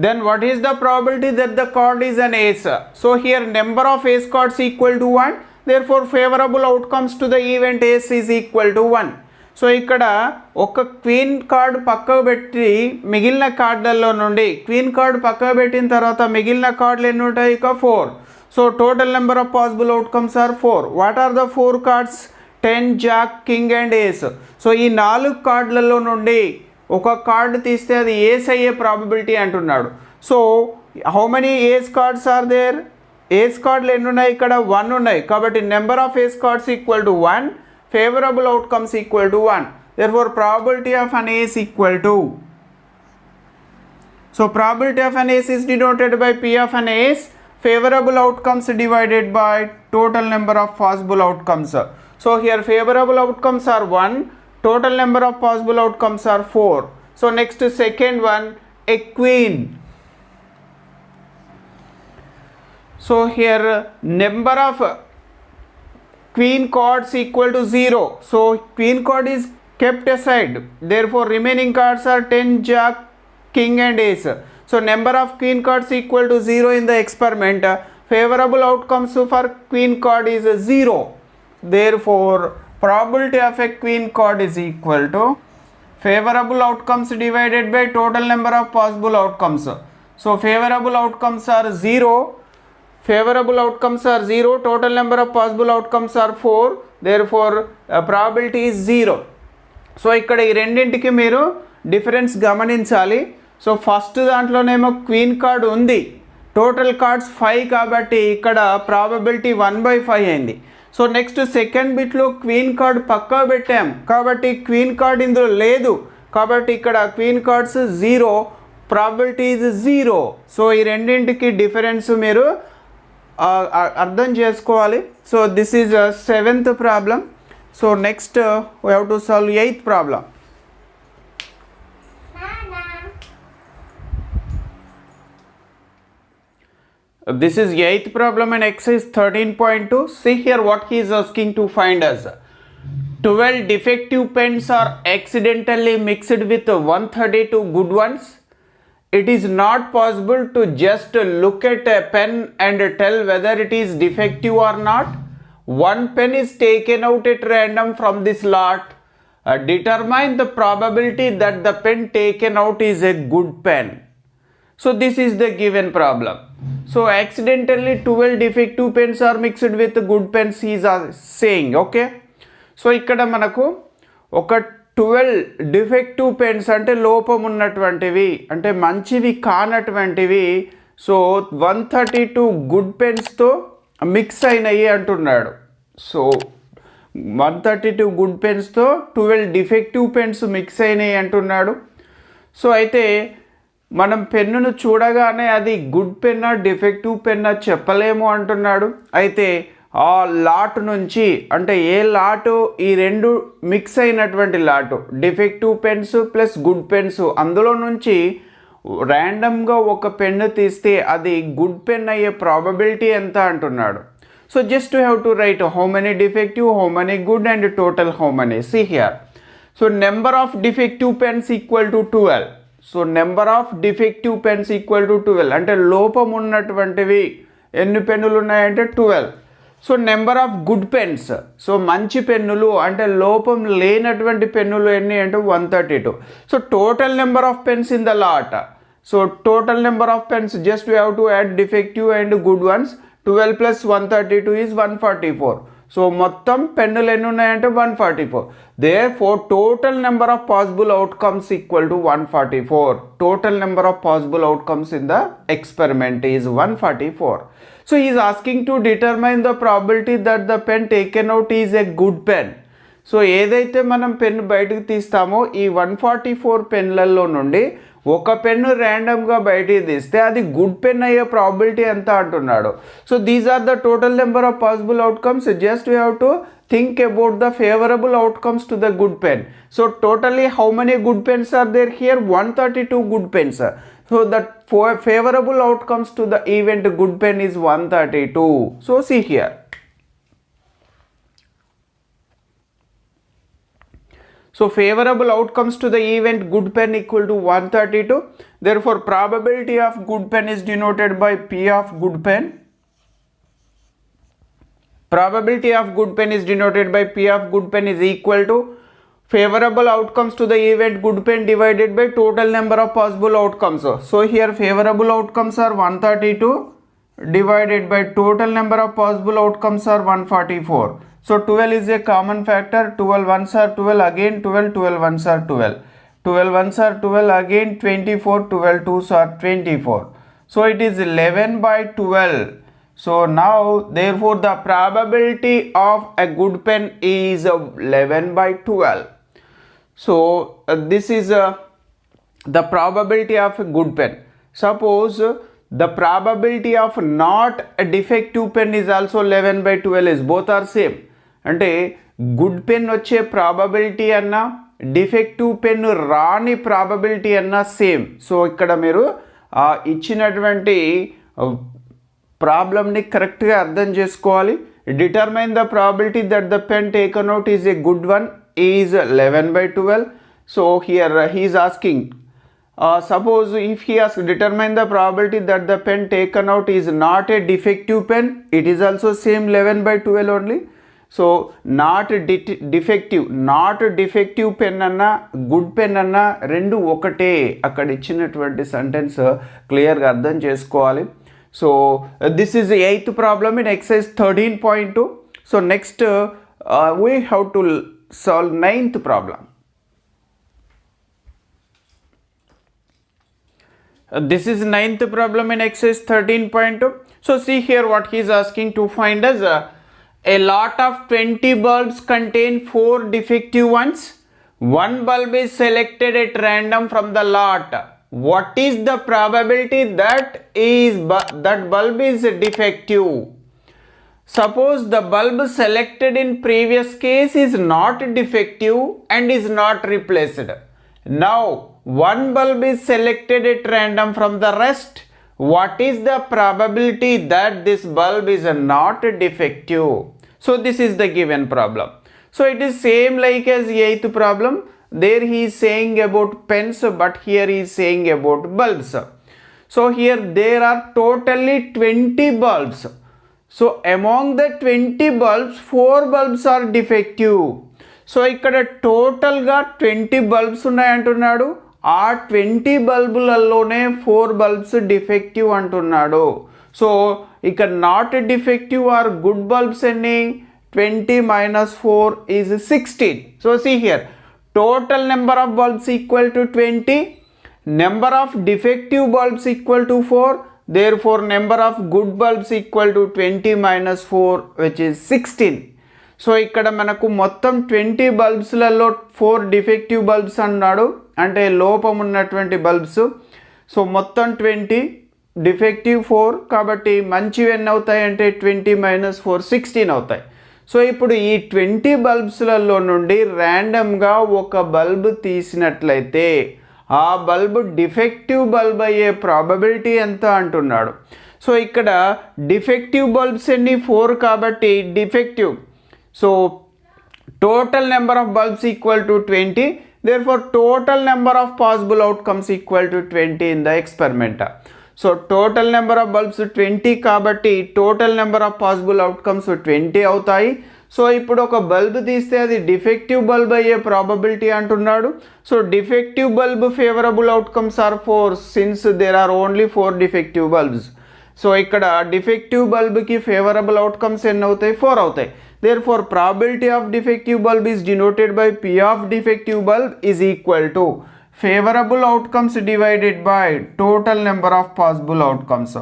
then what is the probability that the card is an ace? So here number of ace cards equal to 1. Therefore favorable outcomes to the event ace is equal to 1. So ఇక్కడ ఒక queen card పక్కకు పెట్టి మిగిలిన కార్డులలో నుండి queen card పక్కకు పెట్టిన తర్వాత మిగిలిన కార్డులు ఎన్ని ఉంటాయి? ఇక 4. So total number of possible outcomes are 4. What are the 4 cards? 10, jack, king and ace. So ఈ 4 కార్డులలో నుండి ఒక కార్డు తీస్తే అది ఏస్ అయ్యే ప్రాబబిలిటీ అంటున్నాడు. So how many ace cards are there? Ace కార్డులు ఎన్ని ఉన్నాయి? ఇక్కడ 1 ఉన్నాయి. కాబట్టి number of ace cards equal to 1. Favorable outcomes equal to 1. Therefore probability of an ace equal to, so probability of an ace is denoted by P of an ace, favorable outcomes divided by total number of possible outcomes. So here favorable outcomes are 1, total number of possible outcomes are 4. So next, second one, a queen. So here number of queen cards equal to 0. So queen card is kept aside. Therefore remaining cards are 10, jack, king and ace. So number of queen cards equal to 0 in the experiment. Favorable outcomes for queen card is 0. Therefore probability of a queen card is equal to favorable outcomes divided by total number of possible outcomes. So favorable outcomes are 0. Favorable outcomes are 0. Total number of possible outcomes are 4. Therefore probability is 0. So ఇక్కడ ఈ రెండింటికి మీరు difference గమనించాలి. So first దాంట్లోనేమో queen card ఉంది, total cards 5 కాబట్టి ఇక్కడ probability 1/5 అయింది. సో నెక్స్ట్ సెకండ్ బిట్లో క్వీన్ కార్డ్ పక్కా పెట్టాం కాబట్టి క్వీన్ కార్డ్ ఇందులో లేదు కాబట్టి ఇక్కడ queen cards 0, probability is 0. So ఈ రెండింటికి డిఫరెన్స్ మీరు అర్థం చేసుకోవాలి. So this is 7th problem. So next we have to solve 8th problem. This is 8th problem and exercise 13.2. See here what he is asking to find us. 12 defective pens are accidentally mixed with 132 good ones. It is not possible to just look at a pen and tell whether it is defective or not. One pen is taken out at random from this lot. Determine the probability that the pen taken out is a good pen. So this is the given problem. So accidentally 12 defective pens are mixed with good pens he is saying. Okay. So ikkada manaku oka 12 defective pens ante lopam unnatvantivi ante manchivi kaanatvantivi. So 132 good pens tho mix అయినాయి అంటున్నాడు. So 132 good పెన్స్తో 12 defective pens mix అయినాయి అంటున్నాడు. So అయితే మనం పెన్నును చూడగానే అది good Penna defective Penna చెప్పలేము అంటున్నాడు. అయితే ఆ లాట్ నుంచి అంటే ఏ లాటు ఈ రెండు మిక్స్ అయినటువంటి lot defective pens plus good pens అందులో నుంచి ర్యాండమ్గా ఒక పెన్ను తీస్తే అది గుడ్ పెన్ అయ్యే ప్రాబబిలిటీ ఎంత అంటున్నాడు. So just you have to write how many defective, how many good and total how many. See here. So number of defective pens equal to 12. So number of defective pens equal to 12 అంటే లోపం ఉన్నటువంటివి ఎన్ని పెన్నులు ఉన్నాయంటే 12. So number of good pens, so మంచి పెన్నులు అంటే లోపం లేనటువంటి పెన్నులు ఎన్ని అంటే 132. So total number of pens in the lot. So total number of pens just you have to add defective and good ones. 12 plus 132 is 144. So మొత్తం పెన్నులు ఎన్ని ఉన్నాయంటే 144. Therefore total number of possible outcomes equal to 144. Total number of possible outcomes in the experiment is 144. So he is asking to determine the probability that the pen taken out is a good pen. So ఏదైతే మనం pen బయటకు తీస్తామో ఈ 144 పెన్లలో నుండి ఒక pen ర్యాండమ్గా బయటికి తీస్తే అది గుడ్ పెన్ అయ్యే ప్రాబిలిటీ ఎంత అంటున్నాడు. So these are the total number of possible outcomes. Just you have to think about the favorable outcomes to the good pen. So totally how many good pens are there here? 132 good pens. So the favorable outcomes to the event good pen is 132. So see here. So favorable outcomes to the event good pen equal to 132. Therefore probability of good pen is denoted by P of good pen. Probability of good pen is denoted by P of good pen is equal to favorable outcomes to the event good pen divided by total number of possible outcomes. So here favorable outcomes are 132 divided by total number of possible outcomes are 144. So 12 is a common factor. 12 ones are 12, again 12, 12 ones are 12. 12 ones are 12, again 24, 12 twos are 24. So it is 11 by 12. So now therefore the probability of a good pen is 11 by 12. So this is the probability of a good pen. Suppose the probability of not a defective pen is also 11 by 12 is both are same. అంటే good pen వచ్చే probability అన్న defective pen రాని probability అన్న same. So ఇక్కడ మీరు ఇచ్చినటువంటి ప్రాబ్లమ్ని కరెక్ట్గా అర్థం చేసుకోవాలి. Determine the probability that the pen taken out is a good one is 11 by 12. So here he is asking suppose if he has determined the probability that the pen taken out is not a defective pen, it is also same 11/12 only. So not defective pen అన్న good pen అన్న రెండు ఒకటే, అక్కడ ఇచ్చినటువంటి sentence క్లియర్గా అర్థం చేసుకోవాలి. So this is 8th problem in exercise 13.2. So next we have to solve 9th problem. This is 9th problem in exercise 13.2. So see here what he is asking to find us. A lot of 20 bulbs contain 4 defective ones. One bulb is selected at random from the lot. What is the probability that bulb is defective? Suppose the bulb selected in previous case is not defective and is not replaced. Now one bulb is selected at random from the rest. What is the probability that this bulb is not defective? So this is the given problem. So it is same like as 8th problem. There he is saying about pens, but here he is saying about bulbs. So here there are totally 20 bulbs. So among the 20 bulbs 4 bulbs are defective. So ఇక్కడ టోటల్గా 20 bulbs ఉన్నాయంటున్నాడు. ఆ 20 బల్బులలోనే 4 bulbs defective అంటున్నాడు. So ఇక్కడ not defective or good bulbs ఎన్ని? 20 - 4 is 16. So see here, total number of bulbs equal to 20, number of defective bulbs equal to 4, therefore number of good bulbs equal to 20 - 4 which is 16. So ఇక్కడ మనకు మొత్తం 20 బల్బ్స్లలో 4 defective bulbs అన్నాడు, అంటే లోపం ఉన్నటువంటి bulbs. So మొత్తం 20, defective 4, కాబట్టి మంచివి ఎన్ని అవుతాయి అంటే 20 - 4 16 అవుతాయి. సో ఇప్పుడు ఈ 20 బల్బ్స్లలో నుండి ర్యాండమ్గా ఒక బల్బ్ తీసినట్లయితే ఆ బల్బ్ డిఫెక్టివ్ బల్బ్ అయ్యే ప్రాబబిలిటీ ఎంత అంటున్నాడు. సో ఇక్కడ డిఫెక్టివ్ బల్బ్స్ ఎన్ని? 4 కాబట్టి defective. So total number of bulbs equal to 20, therefore total number of possible outcomes equal to 20 in the experiment. So total number of bulbs 20 కాబట్టి total number of possible outcomes 20 అవుతాయి. So ఇప్పుడు ఒక bulb తీస్తే అది defective bulb అయ్యే probability అంటున్నాడు. So defective bulb favourable outcomes are 4 since there are only 4 defective bulbs. So ఇక్కడ defective బల్బ్కి ఫేవరబుల్ అవుట్కమ్స్ ఎన్ని అవుతాయి? 4 అవుతాయి. Therefore probability of defective bulb is denoted by P of defective bulb is equal to favorable outcomes divided by total number of possible outcomes.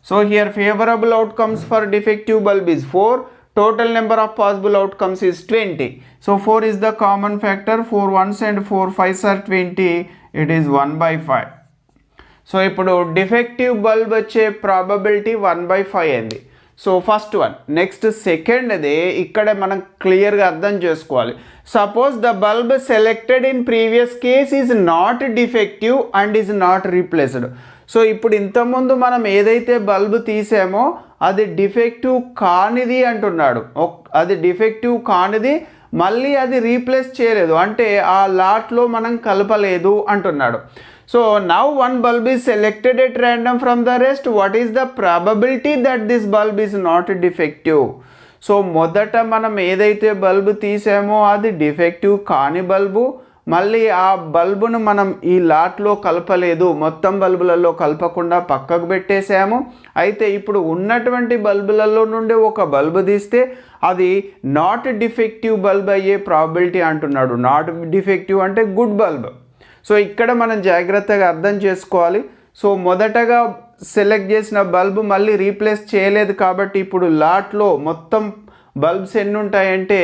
So here favorable outcomes for defective bulb is 4, total number of possible outcomes is 20. So 4 is the common factor, 4 ones and 4 5s are 20, it is 1/5. So ఇప్పుడు defective bulb వచ్చే probability 1/5 అయింది. So first one. Next second అదే ఇక్కడ మనం క్లియర్గా అర్థం చేసుకోవాలి. Suppose the bulb selected in previous case is not defective and is not replaced. So ఇప్పుడు ఇంతకుముందు మనం ఏదైతే బల్బ్ తీసామో అది డిఫెక్టివ్ కానిది అంటున్నాడు. అది డిఫెక్టివ్ కానిది, మళ్ళీ అది రీప్లేస్ చేయలేదు, అంటే ఆ లాట్లో మనం కలపలేదు అంటున్నాడు. So now one bulb is selected at random from the rest. What is the probability that this bulb is not defective? So మొదట మనం ఏదైతే బల్బు తీసామో అది డిఫెక్టివ్ కాని బల్బు, మళ్ళీ ఆ బల్బును మనం ఈ లాట్లో కలపలేదు, మొత్తం బల్బులలో కలపకుండా పక్కకు పెట్టేసాము. అయితే ఇప్పుడు ఉన్నటువంటి బల్బులలో నుండి ఒక బల్బు తీస్తే అది నాట్ డిఫెక్టివ్ బల్బ్ అయ్యే ప్రాబిలిటీ అంటున్నాడు. నాట్ డిఫెక్టివ్ అంటే గుడ్ బల్బ్. సో ఇక్కడ మనం జాగ్రత్తగా అర్థం చేసుకోవాలి. సో మొదటగా సెలెక్ట్ చేసిన బల్బు మళ్ళీ రీప్లేస్ చేయలేదు కాబట్టి ఇప్పుడు లాట్లో మొత్తం బల్బ్స్ ఎన్ని ఉంటాయంటే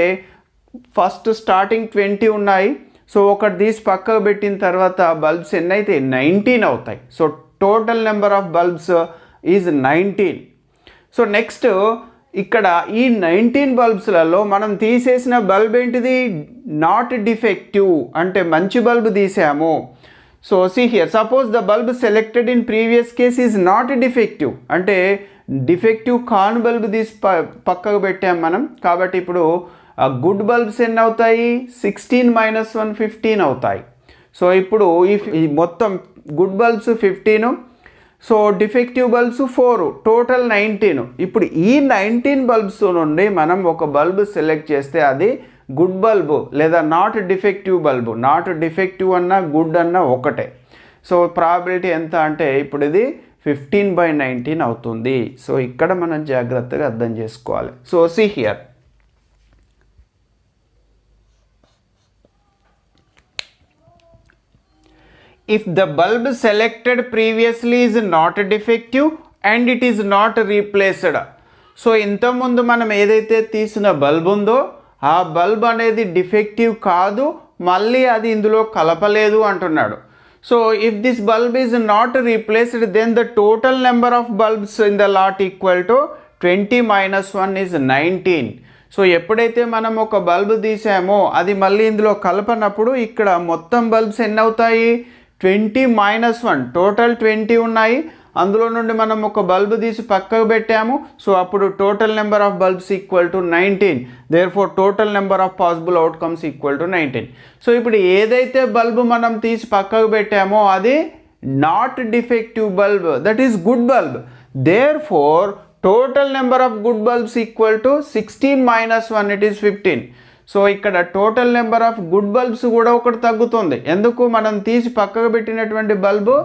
ఫస్ట్ స్టార్టింగ్ 20 ఉన్నాయి. సో ఒకటి తీసి పక్కకు పెట్టిన తర్వాత బల్బ్స్ ఎన్ని అయితే 19 అవుతాయి. So total number of bulbs is 19. So next ఇక్కడ ఈ 19 బల్బ్స్లలో మనం తీసేసిన బల్బ్ ఏంటిది? నాట్ డిఫెక్టివ్, అంటే మంచి బల్బ్ తీసాము. So see here, suppose the bulb selected in previous case is not defective, అంటే డిఫెక్టివ్ కాన్ బల్బ్ తీసి పక్కకు పెట్టాము మనం. కాబట్టి ఇప్పుడు గుడ్ బల్బ్స్ ఎన్ని అవుతాయి? 16 - 1 15 అవుతాయి. సో ఇప్పుడు ఈ మొత్తం good bulbs 15, so defective bulbs 4, total 19. ఇప్పుడు ఈ 19 బల్బ్స్ నుండి మనం ఒక బల్బ్ సెలెక్ట్ చేస్తే అది గుడ్ బల్బు లేదా not defective bulb. Not defective అన్నా గుడ్ అన్నా ఒకటే. సో ప్రాబిలిటీ ఎంత అంటే ఇప్పుడు ఇది 15/19 అవుతుంది. సో ఇక్కడ మనం జాగ్రత్తగా అర్థం చేసుకోవాలి. So see here, if the bulb selected previously is not defective and it is not replaced. So ఇంతకుముందు మనం ఏదైతే తీసిన బల్బ్ ఉందో ఆ బల్బ్ అనేది డిఫెక్టివ్ కాదు, మళ్ళీ అది ఇందులో కలపలేదు అంటున్నాడు. So if this bulb is not replaced then the total number of bulbs in the lot equal to 20 - 1 is 19. So ఎప్పుడైతే మనం ఒక బల్బ్ తీసామో అది మళ్ళీ ఇందులో కలపనప్పుడు ఇక్కడ మొత్తం బల్బ్స్ ఎన్ని అవుతాయి? 20 - 1, టోటల్ 20 ఉన్నాయి. అందులో నుండి మనం ఒక బల్బ్ తీసి పక్కకు పెట్టాము. సో అప్పుడు total number of bulbs equal to 19. Therefore total number of possible outcomes equal to 19. So ఇప్పుడు ఏదైతే బల్బ్ మనం తీసి పక్కకు పెట్టామో అది not defective bulb, that is good bulb. Therefore total number of good bulbs equal to 16 - 1, it is 15. So ఇక్కడ total number of good bulbs కూడా ఒకటి తగ్గుతుంది. ఎందుకు? మనం తీసి పక్కకు పెట్టినటువంటి బల్బు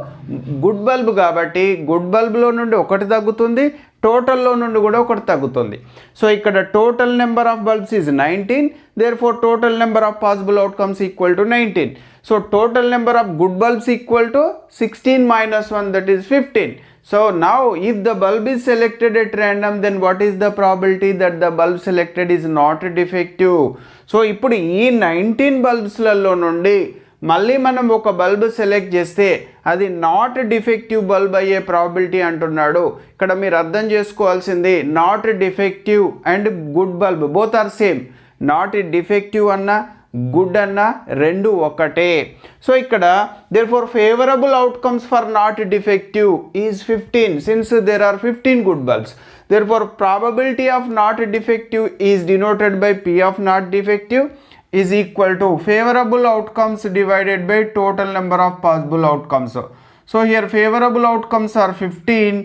గుడ్ బల్బ్ కాబట్టి గుడ్ బల్బ్లో నుండి ఒకటి తగ్గుతుంది, టోటల్లో నుండి కూడా ఒకటి తగ్గుతుంది. సో ఇక్కడ total number of bulbs is 19, therefore total number of possible outcomes equal to 19. So total number of good bulbs equal to 16 - 1, that is 15. So now if the bulb is selected at random, then what is the probability that the bulb selected is not defective? So ఇప్పుడు ఈ 19 బల్బ్స్లలో నుండి మళ్ళీ మనం ఒక bulb select చేస్తే అది not defective bulb అయ్యే probability అంటున్నాడు. ఇక్కడ మీరు అర్థం చేసుకోవాల్సింది not defective and good bulb both are same. Not defective అన్నా గుడ్ అన్నా రెండు ఒకటే. సో ఇక్కడ therefore favorable outcomes for not defective is 15 since there are 15 good bulbs. Therefore probability of not defective is denoted by P of not defective is equal to favorable outcomes divided by total number of possible outcomes. So here favorable outcomes are 15,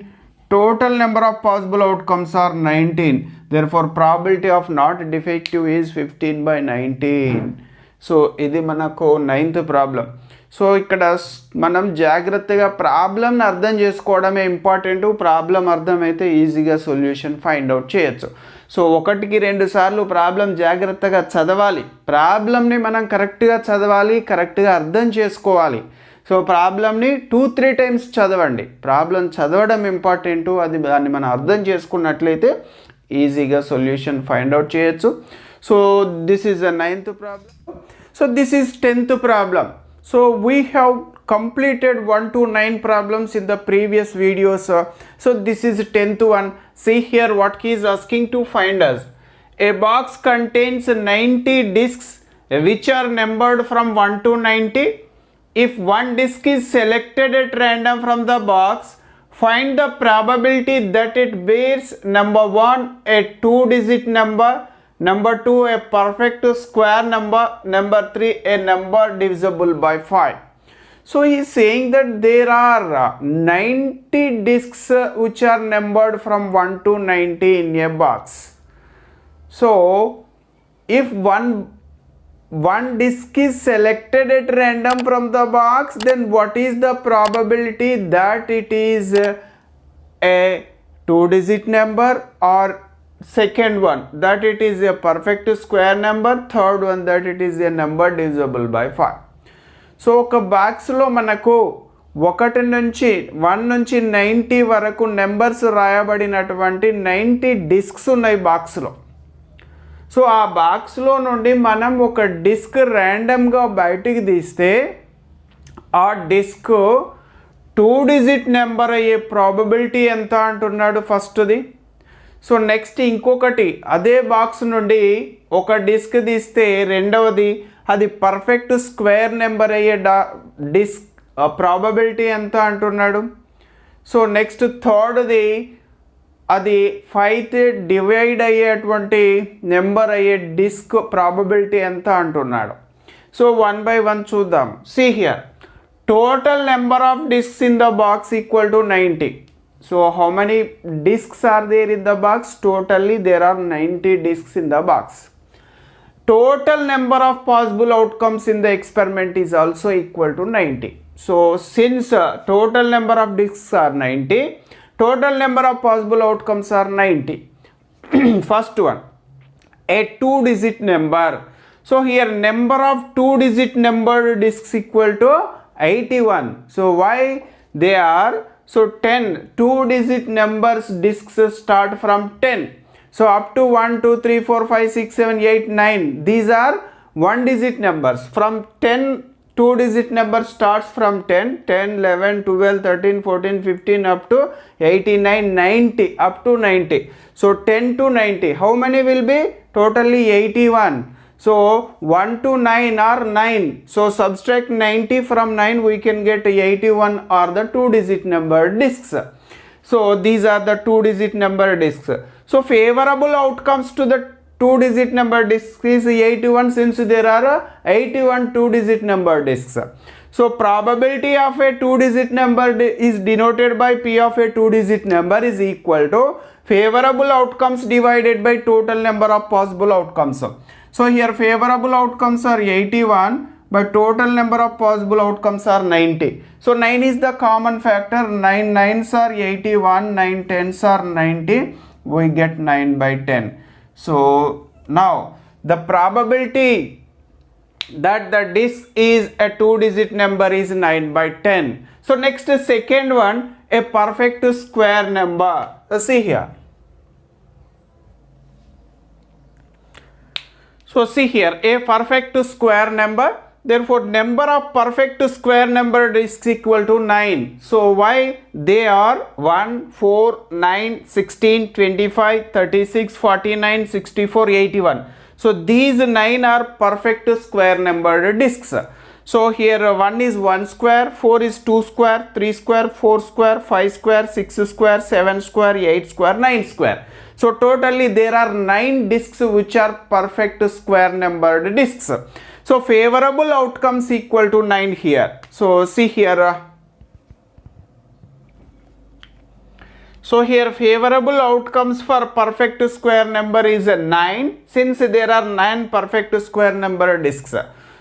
total number of possible outcomes are 19. Therefore probability of not defective is 15/19. So ఇది మనకు 9th problem. So ఇక్కడ మనం జాగ్రత్తగా ప్రాబ్లంని అర్థం చేసుకోవడమే important. Problem అర్థమైతే ఈజీగా solution find out చేయొచ్చు. సో 1-2 సార్లు ప్రాబ్లం జాగ్రత్తగా చదవాలి. ప్రాబ్లంని మనం కరెక్ట్గా చదవాలి, కరెక్ట్గా అర్థం చేసుకోవాలి. సో ప్రాబ్లంని 2-3 టైమ్స్ చదవండి. ప్రాబ్లం చదవడం ఇంపార్టెంటు, అది దాన్ని మనం అర్థం చేసుకున్నట్లయితే ఈజీగా సొల్యూషన్ ఫైండ్ అవుట్ చేయొచ్చు. So this is the 9th problem. So this is 10th problem. So we have completed 1 to 9 problems in the previous videos. So this is 10th one. See here what he is asking to find us. A box contains 90 discs which are numbered from 1 to 90. If one disc is selected at random from the box, find the probability that it bears number 1 a 2-digit number, number 2 a perfect square number, number 3 a number divisible by 5. So he is saying that there are 90 discs which are numbered from 1 to 90 in a box. So if one disc is selected at random from the box, then what is the probability that it is a 2-digit number, or second one that it is a perfect square number, third one that it is a number divisible by 5. So ఒక బాక్స్లో మనకు 1 నుంచి 90 వరకు numbers రాయబడినటువంటి 90 discs ఉన్నాయి బాక్స్లో. So ఆ బాక్స్లో నుండి మనం ఒక డిస్క్ ర్యాండమ్గా బయటికి తీస్తే ఆ డిస్క్ 2-digit నెంబర్ అయ్యే ప్రాబబిలిటీ ఎంత అంటున్నాడు ఫస్ట్ది. సో నెక్స్ట్ ఇంకొకటి అదే బాక్స్ నుండి ఒక డిస్క్ తీస్తే రెండవది అది పర్ఫెక్ట్ స్క్వేర్ నెంబర్ అయ్యే డిస్క్ ప్రాబబిలిటీ ఎంత అంటున్నాడు. సో నెక్స్ట్ థర్డ్ది అది 5th డివైడ్ అయ్యేటువంటి నెంబర్ అయ్యే డిస్క్ ప్రాబబిలిటీ ఎంత అంటున్నాడు. సో 1 by 1 చూద్దాం. See here total number of discs in the box equal to 90. So how many discs are there in the box? Totally there are 90 discs in the box. Total number of possible outcomes in the experiment is also equal to 90. So since total number of discs are 90, total number of possible outcomes are 90. First one, a 2-digit number. So here number of 2-digit numbered discs equal to 81. So why they are? So 10 2-digit numbers discs start from 10. So up to 1, 2, 3, 4, 5, 6, 7, 8, 9. These are 1-digit numbers. From 10, 2-digit number starts from 10, 10, 11, 12, 13, 14, 15 up to 89, 90, up to 90. So 10 to 90. How many will be? Totally 81. So 1 to 9 are 9. So subtract 90 from 9, we can get 81 or the 2-digit number discs. So these are the 2-digit number discs. So favorable outcomes to the 2-digit number discs is 81, since there are 81 2-digit number discs. So probability of a 2-digit number is denoted by P of a 2-digit number is equal to favorable outcomes divided by total number of possible outcomes. So here favorable outcomes are 81, but total number of possible outcomes are 90. So 9 is the common factor. 9 9s are 81, 9 10s are 90. We get 9 by 10. So now the probability that the disk is a 2-digit number is 9 by 10. So next, second one, a perfect square number. See here. So see here, a perfect square number. Therefore number of perfect square number discs equal to 9. So why? They are 1, 4, 9, 16, 25, 36, 49, 64, 81. So these 9 are perfect square numbered discs. So here 1 is 1 square, 4 is 2 square, 3 square, 4 square, 5 square, 6 square, 7 square, 8 square, 9 square. So totally there are 9 discs which are perfect square numbered discs. So favorable outcomes equal to 9 here. So see here. So here favorable outcomes for perfect square number is 9, since there are 9 perfect square number discs.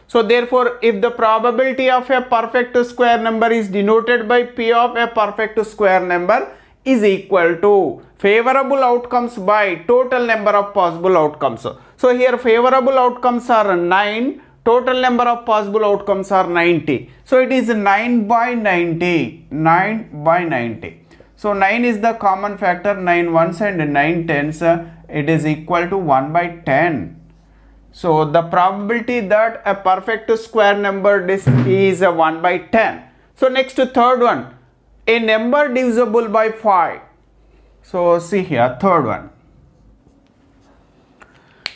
So therefore if the probability of a perfect square number is denoted by P of a perfect square number is equal to favorable outcomes by total number of possible outcomes. So here favorable outcomes are 9, total number of possible outcomes are 90. So it is 9 by 90, 9 by 90. So 9 is the common factor, 9 ones and 9 tens, it is equal to 1 by 10. So the probability that a perfect square number disk is 1 by 10. So next, third one, a number divisible by 5. So see here, third one.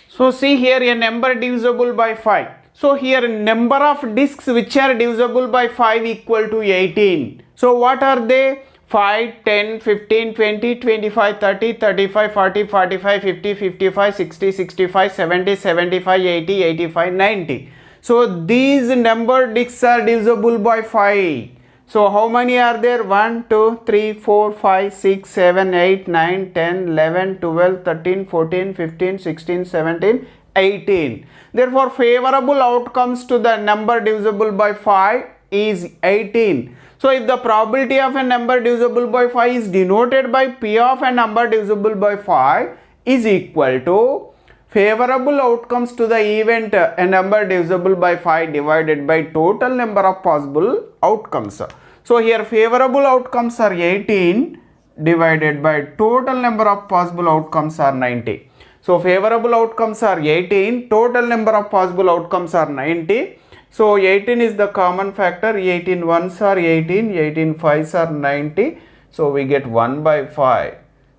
So see here, a number divisible by 5. So here number of discs which are divisible by 5 equal to 18. So what are they? 5, 10, 15, 20, 25, 30, 35, 40, 45, 50, 55, 60, 65, 70, 75, 80, 85, 90. So these number discs are divisible by 5. So how many are there? 1, 2, 3, 4, 5, 6, 7, 8, 9, 10, 11, 12, 13, 14, 15, 16, 17, 18. Therefore favorable outcomes to the number divisible by 5 is 18. So if the probability of a number divisible by 5 is denoted by P of a number divisible by 5 is equal to favorable outcomes to the event a number divisible by 5 divided by total number of possible outcomes. So here favorable outcomes are 18 divided by total number of possible outcomes are 90. So favorable outcomes are 18, total number of possible outcomes are 90. So 18 is the common factor, 18 ones are 18, 18 fives are 90. So we get 1 by 5.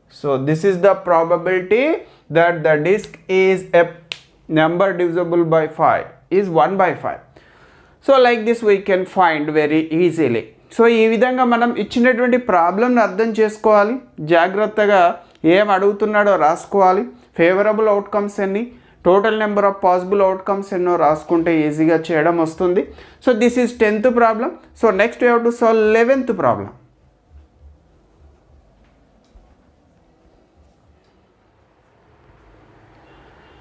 So this is the probability that the disk is a number divisible by 5 is 1 by 5. So like this we can find very easily. So ఈ విధంగా మనం ఇచ్చినటువంటి ప్రాబ్లంని అర్థం చేసుకోవాలి, జాగ్రత్తగా ఏం అడుగుతున్నాడో రాసుకోవాలి, favourable outcomes ఎన్ని, total number of possible outcomes ఎన్నో రాసుకుంటే ఈజీగా చేయడం వస్తుంది. So this is 10th problem. So next you have to solve 11th problem.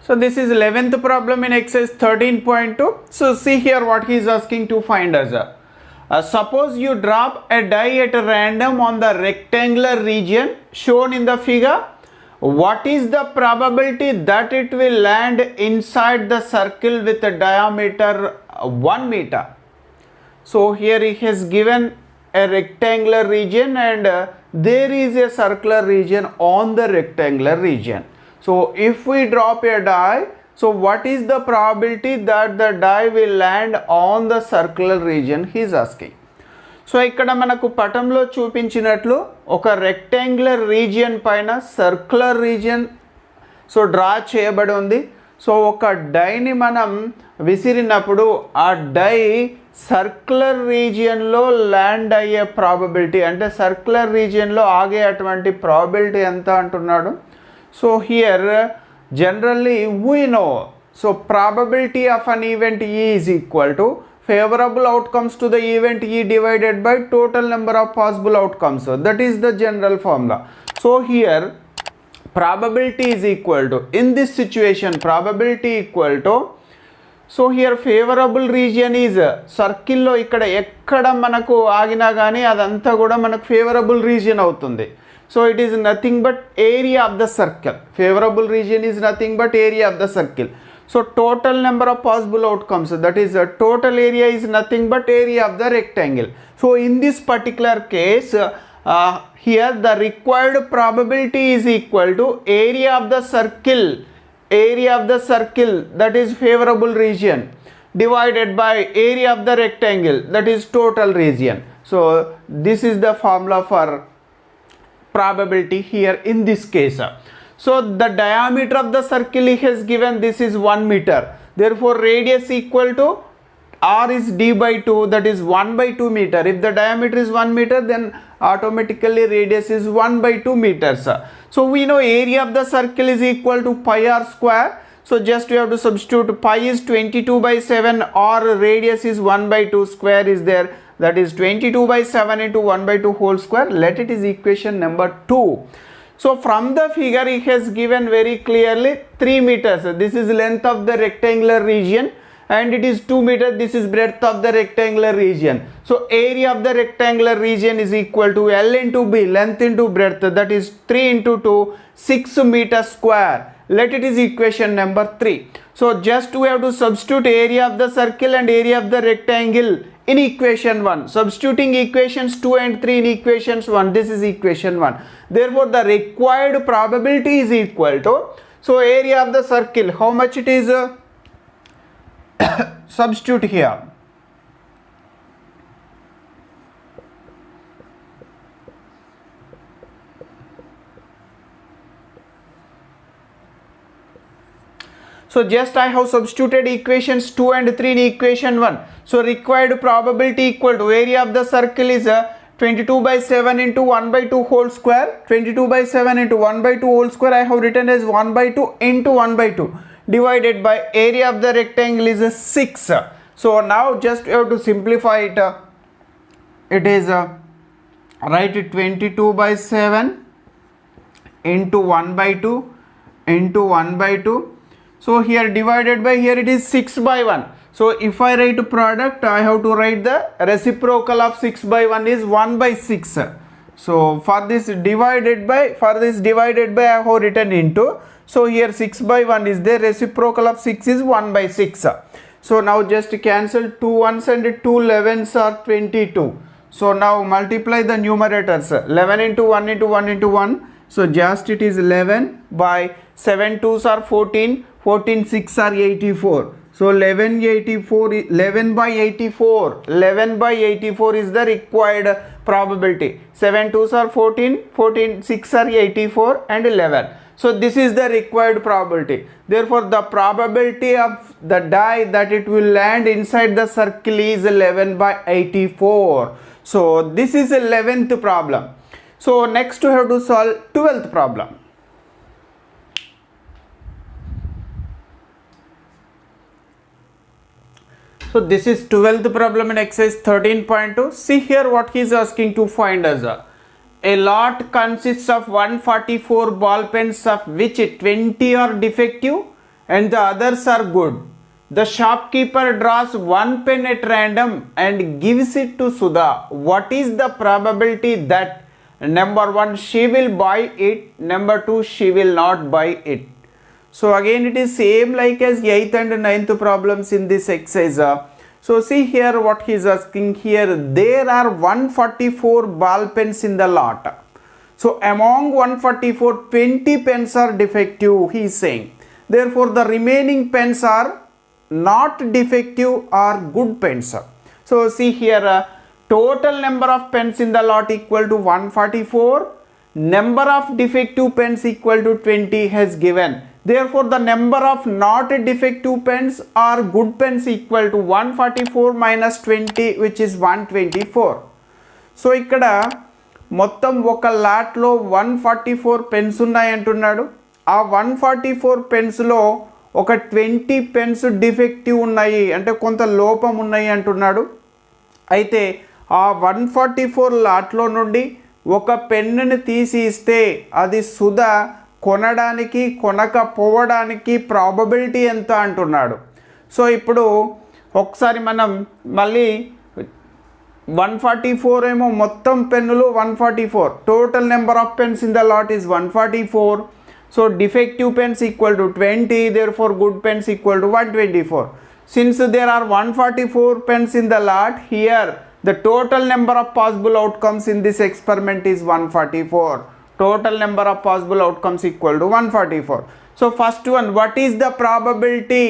So this is 11th problem in exercise 13.2. So see here what he is asking to find us. Suppose you drop a die at random on the rectangular region shown in the figure. What is the probability that it will land inside the circle with a diameter 1 meter? So here he has given a rectangular region and there is a circular region on the rectangular region. So if we drop a die, so what is the probability that the die will land on the circular region, he is asking. So ఇక్కడ మనకు పటంలో చూపించినట్లు ఒక rectangular region పైన circular region so draw చేయబడి ఉంది. So ఒక డైని మనం విసిరినప్పుడు ఆ డై సర్క్యులర్ రీజియన్లో ల్యాండ్ అయ్యే ప్రాబబిలిటీ, అంటే సర్క్యులర్ రీజియన్లో ఆగే అటువంటి ప్రాబబిలిటీ ఎంత అంటున్నాడు. So here generally we know, so probability of an event E is equal to favorable outcomes to the event E divided by total number of possible outcomes. So that is the general formula. So here probability is equal to, in this situation probability equal to, so here favorable region is circle లో ఇక్కడ ఎక్కడ మనకు ఆగినా కానీ అదంతా కూడా మనకు favorable region అవుతుంది. So it is nothing but area of the circle. Favorable region is nothing but area of the circle. So total number of possible outcomes, that is total area is nothing but area of the rectangle. So in this particular case here the required probability is equal to area of the circle, that is favorable region, divided by area of the rectangle, that is total region. So this is the formula for probability here in this case. So the diameter of the circle he has given, this is 1 meter. Therefore radius equal to r is d by 2, that is 1 by 2 meter. If the diameter is 1 meter, then automatically radius is 1 by 2 meters. So we know area of the circle is equal to pi r square. So just we have to substitute, pi is 22 by 7 or radius is 1 by 2, square is there, that is 22 by 7 into 1 by 2 whole square. Let it is equation number 2. So from the figure he has given very clearly 3 meters. This is length of the rectangular region and it is 2 meters. This is breadth of the rectangular region. So area of the rectangular region is equal to L into B, length into breadth, that is 3 into 2, 6 meters square. Let it is equation number 3. So just we have to substitute area of the circle and area of the rectangle in equation 1. Substituting equations 2 and 3 in equations 1, this is equation 1. Therefore the required probability is equal to, so area of the circle, how much it is, substitute here. So just I have substituted equations 2 and 3 in equation 1. So required probability equal to area of the circle is 22 by 7 into 1 by 2 whole square. 22 by 7 into 1 by 2 whole square I have written as 1 by 2 into 1 by 2 divided by area of the rectangle is 6. So now just you have to simplify it. It is write 22 by 7 into 1 by 2 into 1 by 2. So here divided by, here it is 6 by 1. So if I write product, I have to write the reciprocal of 6 by 1 is 1 by 6. So for this divided by I have written into. So here 6 by 1 is there, reciprocal of 6 is 1 by 6. So now just cancel 2 ones and 2 11s are 22. So now multiply the numerators, 11 into 1 into 1 into 1. So just it is 11 by 7 2s are 14, 14 6 are 84. So 11 by 84 is the required probability. 7 2s are 14, 14 6 are 84 and 11. So this is the required probability. Therefore the probability of the die that it will land inside the circle is 11 by 84. So this is 11th problem. So next we have to solve 12th problem. So this is 12th problem in exercise 13.2. See here what he is asking to find us. A lot consists of 144 ball pens, of which 20 are defective and the others are good. The shopkeeper draws one pen at random and gives it to Sudha. What is the probability that number 1 she will buy it, number 2 she will not buy it? So again it is same like as 8th and 9th problems in this exercise. So see here what he is asking here. There are 144 ball pens in the lot. So among 144, 20 pens are defective, he is saying. Therefore the remaining pens are not defective or good pens. So see here, total number of pens in the lot equal to 144. Number of defective pens equal to 20 has given. Therefore the number of not defective pens or good pens equal to 144 minus 20, which is 124. So ఇక్కడ మొత్తం ఒక లాట్లో 144 pens ఉన్నాయి అంటున్నాడు. ఆ 144 పెన్స్లో ఒక 20 pens defective ఉన్నాయి, అంటే కొంత లోపం ఉన్నాయి అంటున్నాడు. అయితే ఆ 144 లాట్లో నుండి ఒక పెన్నుని తీసి ఇస్తే అది సుధా కొనడానికి కొనకపోవడానికి ప్రాబబిలిటీ ఎంత అంటున్నాడు. సో ఇప్పుడు ఒకసారి మనం మళ్ళీ 144 ఏమో మొత్తం పెన్నులు 144, total number of pens in the lot is 144. So defective pens equal to 20, therefore good pens equal to 124. Since there are 144 pens in the lot, here the total number of possible outcomes in this experiment is 144. Total number of possible outcomes equal to 144. So first one, what is the probability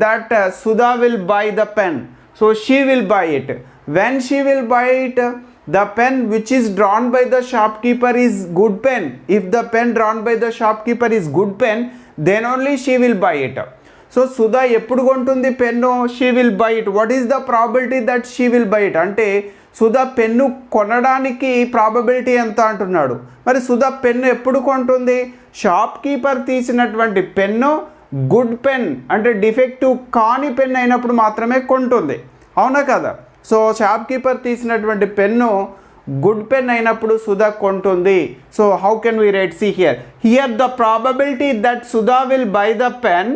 that Sudha will buy the pen? So she will buy it. When she will buy it, the pen which is drawn by the shopkeeper is good pen. If the pen drawn by the shopkeeper is good pen, then only she will buy it. So Sudha ఎప్పుడు కొంటుంది pen? she will buy it. What is the probability that she will buy it? అంటే Sudha pen కొనడానికి probability ఎంత అంటున్నాడు. మరి Sudha pen ఎప్పుడు కొంటుంది? Shop keeper తీసినటువంటి pen good pen అంటే డిఫెక్టివ్ కాని పెన్ అయినప్పుడు మాత్రమే కొంటుంది, అవునా కదా? సో షాప్ కీపర్ తీసినటువంటి పెన్ను గుడ్ పెన్ అయినప్పుడు సుధా కొంటుంది. So how can we write? See here the probability that Sudha will buy the pen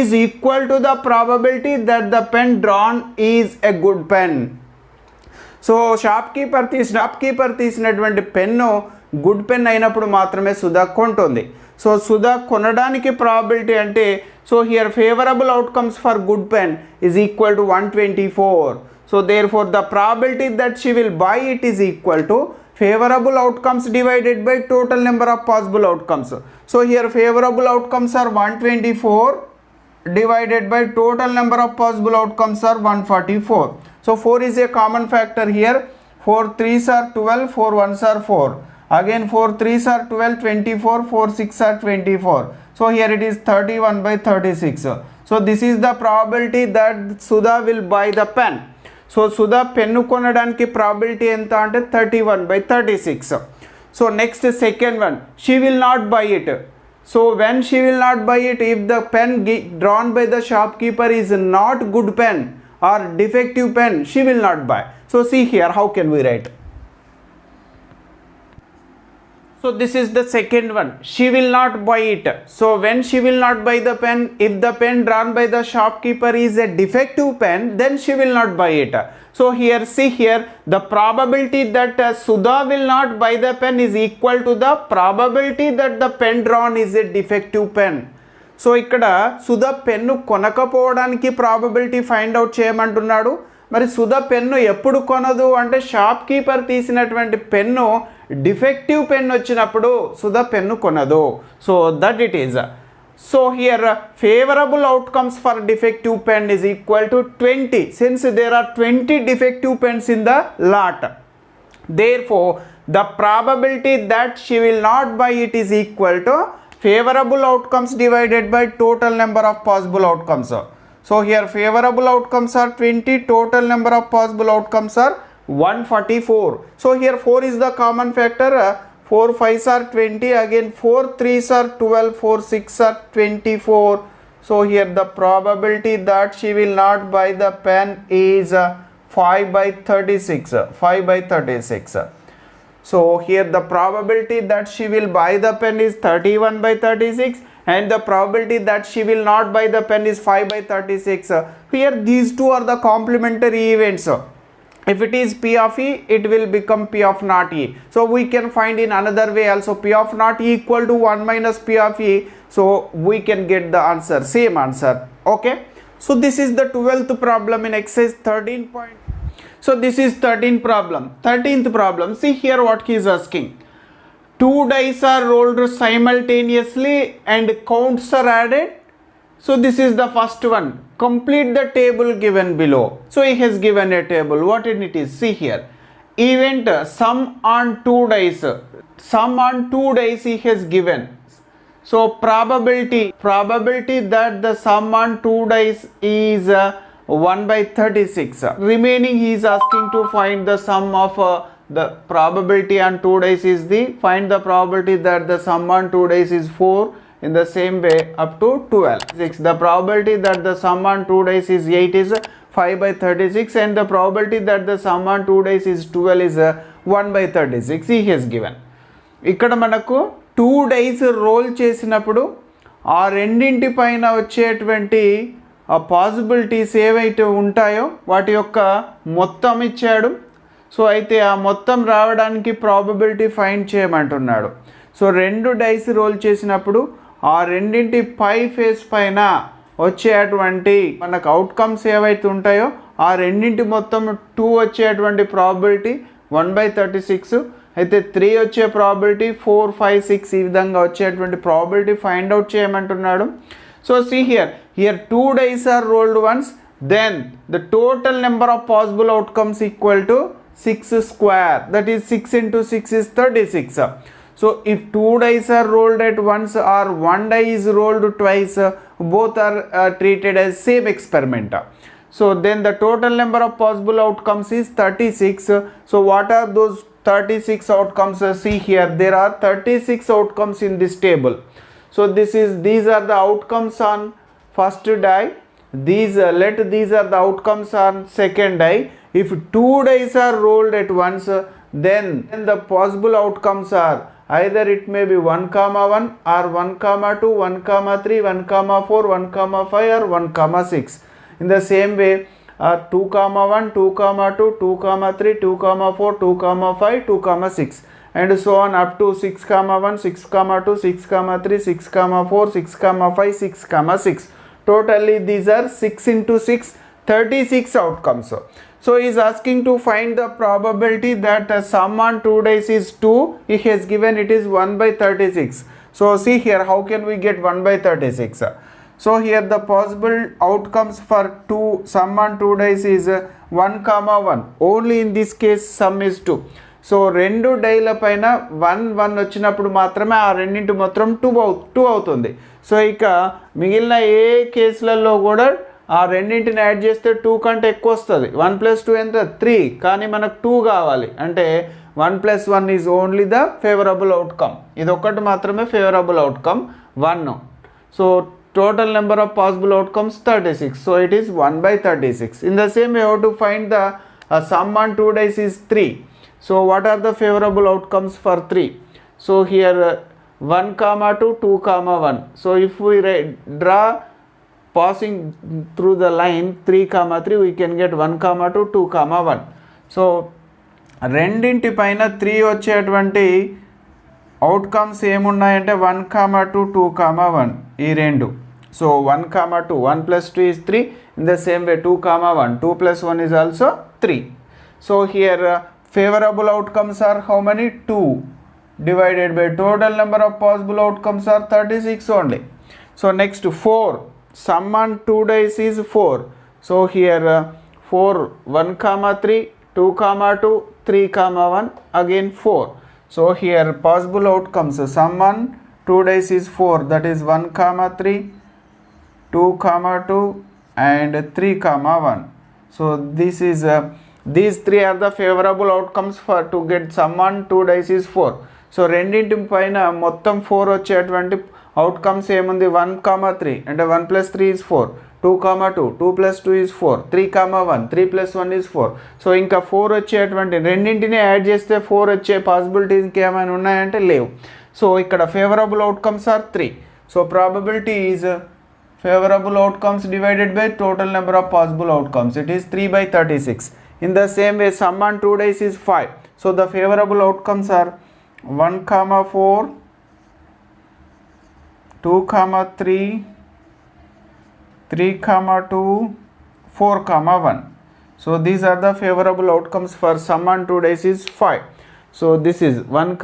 is equal to the probability that the pen drawn is a good pen. So shop keeper తీసినటువంటి pen good pen అయినప్పుడు మాత్రమే సుధా కొంటుంది. So Sudha కొనడానికి probability అంటే, so here favourable outcomes for good pen is equal to 124. So there four the probability that she will buy it is equal to favourable outcomes divided by total number of possible outcomes. So here favourable outcomes are 124 divided by total number of possible outcomes are 144. So 4 is a common factor here. 4 3s are 12, 4 1s are 4. Again 4 3s are 12, 24, 4 6 are 24. So here it is 31 by 36. So this is the probability that Sudha will buy the pen. So Sudha pennu konadaniki probability enta ante 31 by 36. So next second one, she will not buy it. So when she will not buy it, if the pen drawn by the shopkeeper is not good pen or defective pen, she will not buy. So see here, how can we write? So this is the second one, she will not buy it. So when she will not buy the pen, if the pen drawn by the shopkeeper is a defective pen, then she will not buy it. So here, see here, the probability that Sudha will not buy the pen is equal to the probability that the pen drawn is a defective pen. So ఇక్కడ Sudha pen కొనకపోవడానికి probability find out చేయమంటున్నాడు. మరి Sudha pen ఎప్పుడు కొనదు అంటే shop keeper తీసినటువంటి pen defective pen వచ్చినప్పుడు Sudha pen కొనదు. So that it is. So here favorable outcomes for defective pen is equal to 20, since there are 20 defective pens in the lot. Therefore the probability that she will not buy it is equal to favorable outcomes divided by total number of possible outcomes. So here favorable outcomes are 20, total number of possible outcomes are 144. So here 4 is the common factor. 4 5s are 20, again 4 3s are 12, 4 6 are 24. So here the probability that she will not buy the pen is 5 by 36. 5 by 36. So here the probability that she will buy the pen is 31 by 36 and the probability that she will not buy the pen is 5 by 36. Here these two are the complementary events. If it is P of E, it will become P of not E. So we can find in another way also P of not E equal to 1 minus P of E. So we can get the answer, same answer. Okay. So this is the 12th problem in exercise 13. So this is 13th problem. 13th problem. See here what he is asking. Two dice are rolled simultaneously and counts are added. So this is the first one. Complete the table given below. So he has given a table. What it is? See here. Event sum on two dice. Sum on two dice he has given. So probability that the sum on two dice is 1 by 36. Remaining he is asking to find the sum of the probability on two dice is find the probability that the sum on two dice is 4. In the same way up to 12. 6. The probability that the sum on two dice is 8 is 5 by 36 and the probability that the sum on two dice is 12 is 1 by 36. He has given. ఇక్కడ మనకు 2 dice role చేసినప్పుడు ఆ రెండింటి పైన వచ్చేటువంటి ఆ possibilities ఏవైతే ఉంటాయో వాటి యొక్క మొత్తం ఇచ్చాడు. సో అయితే ఆ మొత్తం రావడానికి ప్రాబబిలిటీ ఫైండ్ చేయమంటున్నాడు. సో రెండు డైస్ రోల్ చేసినప్పుడు ఆ రెండింటి పై ఫేస్ పైన వచ్చేటువంటి మనకు అవుట్కమ్స్ ఏవైతే ఉంటాయో ఆ రెండింటి మొత్తం 2 వచ్చేటువంటి ప్రాబిలిటీ 1 by 36 అయితే 3 వచ్చే ప్రాబిలిటీ 4, 5, 6 ఈ విధంగా వచ్చేటువంటి ప్రాబిలిటీ ఫైండ్ అవుట్ చేయమంటున్నాడు. So see here 2 dice are rolled once, then the total number of possible outcomes equal to 6 square, that is 6 into 6 is 36. So if 2 dice are rolled at once or 1 die is rolled twice, both are treated as same experiment. So then the total number of possible outcomes is 36. So what are those 36 outcomes? See here, there are 36 outcomes in this table. So these are the outcomes on first die. These are the outcomes on second die. If 2 dice are rolled at once, then the possible outcomes are either it may be 1, 1 or 1, 2, 1, 3, 1, 4, 1, 5 or 1, 6. In the same way 2, 1, 2, 2, 2, 3, 2, 4, 2, 5, 2, 6 and so on up to 6, 1, 6, 2, 6, 3, 6, 4, 6, 5, 6, 6. Totally these are 6 into 6, 36 outcomes. So he is asking to find the probability that sum on two dice is 2. He has given it is 1 by 36. So see here, how can we get 1 by 36? So here the possible outcomes for sum on two dice is 1, 1. Only in this case sum is 2. So రెండు డైల పైన 1, 1 వచ్చినప్పుడు మాత్రమే ఆ రెండింటి మొత్తం 2 అవుతుంది. So ఇక మిగిలిన ఏ కేసులలో కూడా ఆ రెండింటిని యాడ్ చేస్తే 2 కంటే ఎక్కువ వస్తుంది. 1 + 2 ఎంత 3, కానీ మనకు 2 కావాలి అంటే 1 + 1 is only the favourable outcome. ఇది ఒక్కటి మాత్రమే favourable outcome 1. So total number of possible outcomes 36. So it is 1 by 36. In the same way, how to find the sum on two dice is 3. So what are the favorable outcomes for 3? So here 1, 2, 2, 1. So if we draw passing through the line 3, 3, we can get 1, 2, 2, 1. So రెండింటి పైన 3 వచ్చేటువంటి outcomes ఏమున్నాయంటే 1, 2, 2, 1 ఈ రెండు. So 1, 2, 1 + 2 is 3. In the same way 2, 1, 2 + 1 is also 3. So here favorable outcomes are how many? 2 divided by total number of possible outcomes are 36 only. So next 4, sum on two dice is 4. So here 4, 1, 3, 2, 2, 3, 1, again 4. So here possible outcomes sum on two dice is 4, that is 1, 3, 2, 2 and 3, 1. So this is these three are the favorable outcomes for to get sum on two dice is 4. So రెండింటి పైన మొత్తం 4 వచ్చేటువంటి outcomes ఏముంది 1, 3 అంటే 1 + 3 is 4, 2, 2, 2 + 2 is 4, 3, 1, 3 + 1 is 4. So ఇంకా 4 వచ్చేటువంటి రెండింటిని add చేస్తే 4 వచ్చే పాసిబిలిటీ ఇంకేమైనా ఉన్నాయంటే లేవు. సో ఇక్కడ favourable outcomes are 3. So probability is favorable outcomes divided by total number of possible outcomes. It is 3/36. In the same way, sum on 2 days is 5. So the favorable outcomes are 1, 4, 2, 3, 3, 2, 4, 1. So these are the favorable outcomes for sum on 2 days is 5. So this is 1,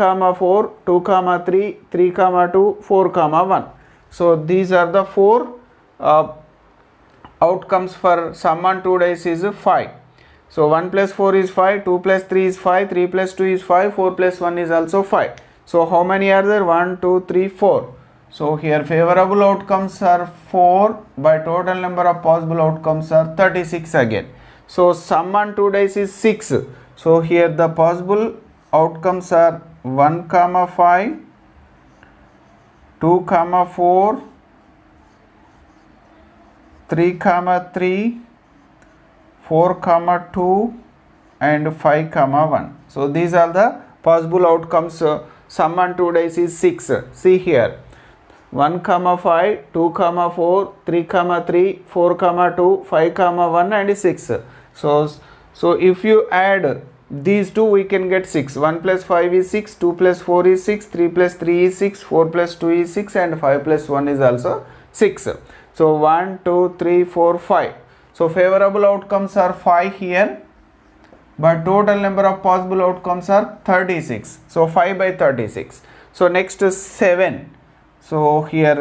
4, 2, 3, 3, 2, 4, 1. So these are the 4 outcomes for sum on 2 days is 5. So 1 + 4 is 5, 2 + 3 is 5, 3 + 2 is 5, 4 + 1 is also 5. So how many are there? 1, 2, 3, 4. So here favorable outcomes are 4, by total number of possible outcomes are 36 again. So sum on 2 days is 6. So here the possible outcomes are 1, 5, 2, 4, 3, 3, 4, 2 and 5, 1. So these are the possible outcomes. Sum on 2 days is 6. See here, 1, 5, 2, 4, 3, 3, 4, 2, 5, 1 and 6. So if you add these two, we can get 6. 1 + 5 is 6, 2 + 4 is 6, 3 + 3 is 6, 4 + 2 is 6 and 5 + 1 is also 6. So 1, 2, 3, 4, 5. So favorable outcomes are 5 here, but total number of possible outcomes are 36. So 5/36. So next is 7. So here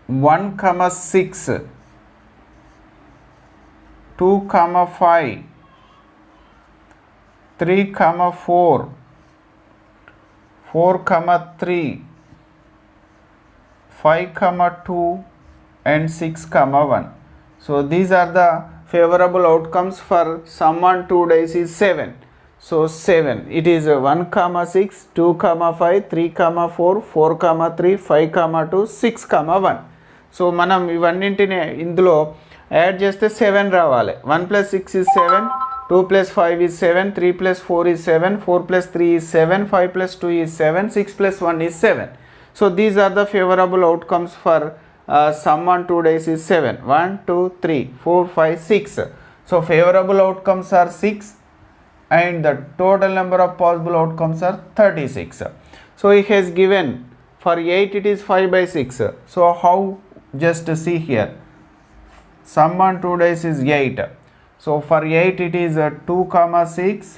1, 6, 2, 5, 3, 4, 4, 3, 5, 2 and 6, 1. So these are the favorable outcomes for sum on 2 days is 7. So 7, it is 1, 6, 2, 5, 3, 4, 4, 3, 5, 2, 6, 1. So మనం ఇవన్నింటిని ఇందులో add చేస్తే 7 రావాలి. 1 + 6 is 7, 2 + 5 is 7, 3 + 4 is 7, 4 + 3 is 7, 5 + 2 is 7, 6 + 1 is 7. So these are the favorable outcomes for sum on 2 days is 7. 1, 2, 3, 4, 5, 6. So favorable outcomes are 6 and the total number of possible outcomes are 36. So he has given for 8 it is 5/6. So how? Just see here, sum on 2 days is 8. So for 8 it is 2, 6,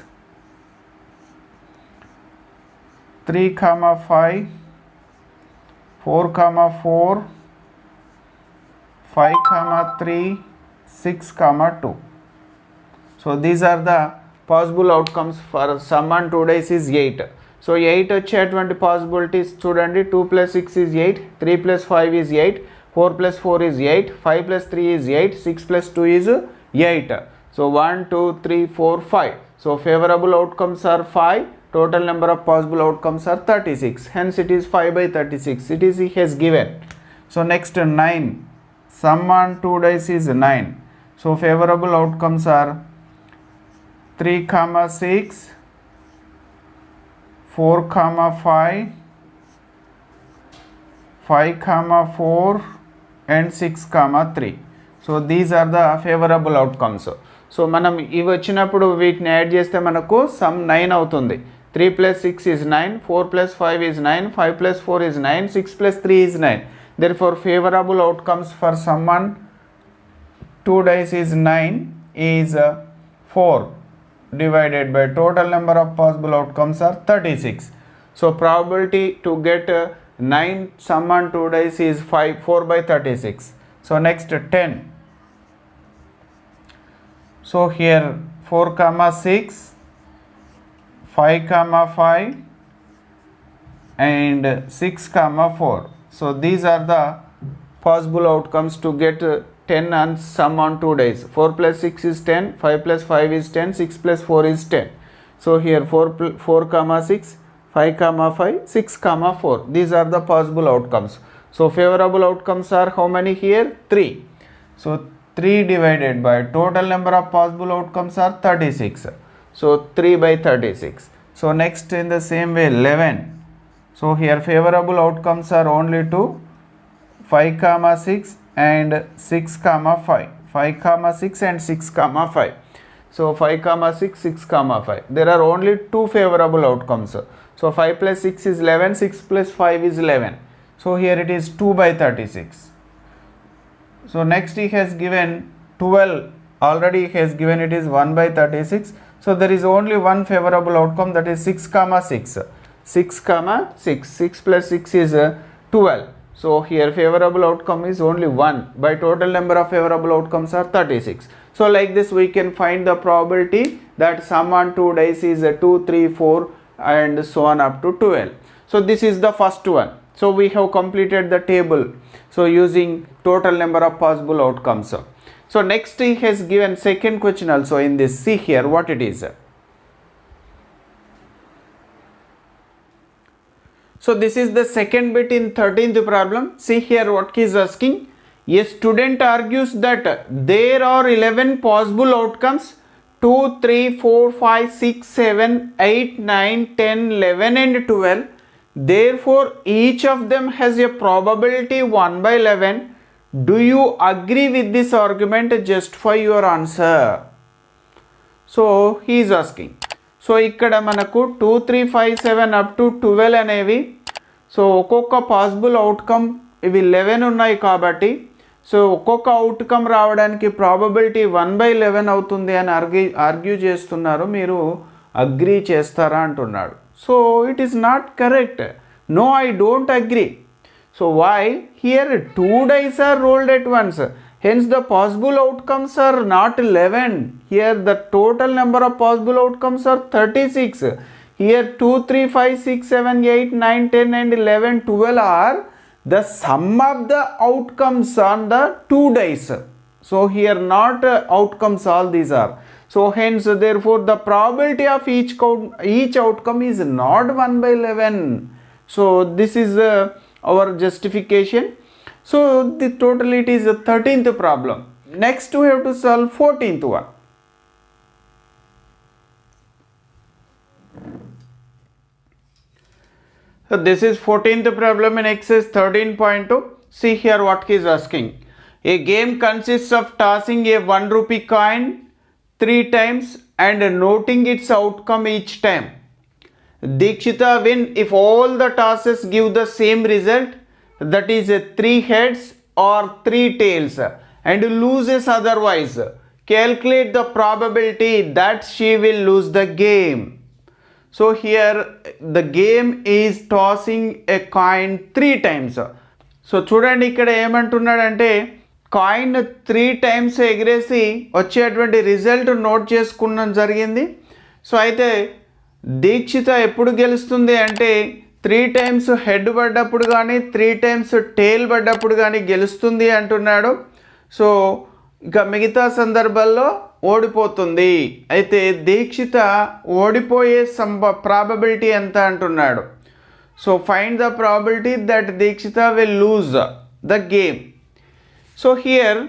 3, 5, 4, 4, 5, 3, 6, 2. So these are the possible outcomes for sum on 2 days is 8. So 8 వచ్చేటువంటి possibilities చూడండి. 2 + 6 is 8, 3 + 5 is 8, 4 + 4 is 8, 5 + 3 is 8, 6 + 2 is 8. So 1, 2, 3, 4, 5. So favorable outcomes are 5. Total number of possible outcomes are 36. Hence it is 5/36. It is he has given. So next 9. Sum on 2 days is 9. So favorable outcomes are 3, 6, 4, 5, 5, 4 and 6, 3. So these are the favorable outcomes. So మనం ఇవి వచ్చినప్పుడు వీటిని add చేస్తే మనకు some 9 అవుతుంది. 3 + 6 is 9, 4 + 5 is 9, 5 + 4 is 9, 6 + 3 is 9. Therefore favorable outcomes for sum on 2 days is 9 is 4 divided by total number of possible outcomes are 36. So probability to get 9 sum on 2 days is 4/36. So next 10. So here 4, 6, 5, 5 and 6, 4. So these are the possible outcomes to get 10 and sum on 2 days. 4 + 6 is 10, 5 + 5 is 10, 6 + 4 is 10. So here 4, 6, 5 comma 5, 6 comma 4. These are the possible outcomes. So favorable outcomes are how many here? 3. So 3 divided by total number of possible outcomes are 36. So 3 by 36. So next in the same way 11. So here favorable outcomes are only 2, 5 comma 6 and 6 comma 5. 5 comma 6 and 6 comma 5. So 5 comma 6, 6 comma 5. There are only 2 favorable outcomes. So 5 plus 6 is 11, 6 plus 5 is 11. So here it is 2 by 36. So next he has given 12. Already he has given it is 1 by 36. So there is only one favorable outcome, that is 6 comma 6. 6 comma 6. 6 plus 6 is 12. So here favorable outcome is only 1, by total number of favorable outcomes are 36. So like this we can find the probability that sum on 2 dice is 2, 3, 4 and so on up to 12. So this is the first one. So we have completed the table. So using total number of possible outcomes. So next he has given second question also in this. See here what it is. So this is the second bit in 13th problem. See here what he is asking. A student argues that there are 11 possible outcomes, 2, 3, 4, 5, 6, 7, 8, 9, 10, 11 and 12. Therefore, each of them has a probability 1 by 11. Do you agree with this argument? Justify your answer. So, he is asking. So, ikkada manaku 2, 3, 5, 7 up to 12 అనేవి. So ఒక్కొక్క possible outcome ఇవి 11 ఉన్నాయి కాబట్టి so ఒక్కొక్క outcome రావడానికి probability 1/11 అవుతుంది అని argue చేస్తున్నారు. మీరు అగ్రీ చేస్తారా అంటున్నాడు. So it is not correct. No, I don't agree. So why? Here 2 dice are rolled at once. Hence the possible outcomes are not 11. Here the total number of possible outcomes are 36. Here 2, 3, 5, 6, 7, 8, 9, 10 and 11, 12 are the sum of the outcomes on the 2 dice. So here not outcomes, all these are. So hence therefore the probability of each outcome is not 1/11. So this is our justification. So the total it is the 13th problem. Next we have to solve 14th one. So this is 14th problem in exercise 13.2. See here what he is asking. A game consists of tossing a 1 rupee coin 3 times and noting its outcome each time. Deekshita win if all the tosses give the same result, that is 3 heads or 3 tails, and loses otherwise. Calculate the probability that she will lose the game. So here the game is tossing a coin 3 times. So చూడండి ఇక్కడ ఏమంటున్నాడంటే coin 3 times ఎగిరేసి వచ్చేటువంటి result note చేసుకున్నాం జరిగింది. So అయితే దీక్షిత ఎప్పుడు గెలుస్తుంది అంటే 3 times హెడ్ పడ్డప్పుడు కానీ 3 times టేల్ పడ్డప్పుడు కానీ గెలుస్తుంది అంటున్నాడు. సో ఇక మిగతా సందర్భాల్లో ఓడిపోతుంది. అయితే దీక్షిత ఓడిపోయే ప్రాబబిలిటీ ఎంత అంటున్నాడు. So find the probability that Dikshita will lose the game. So here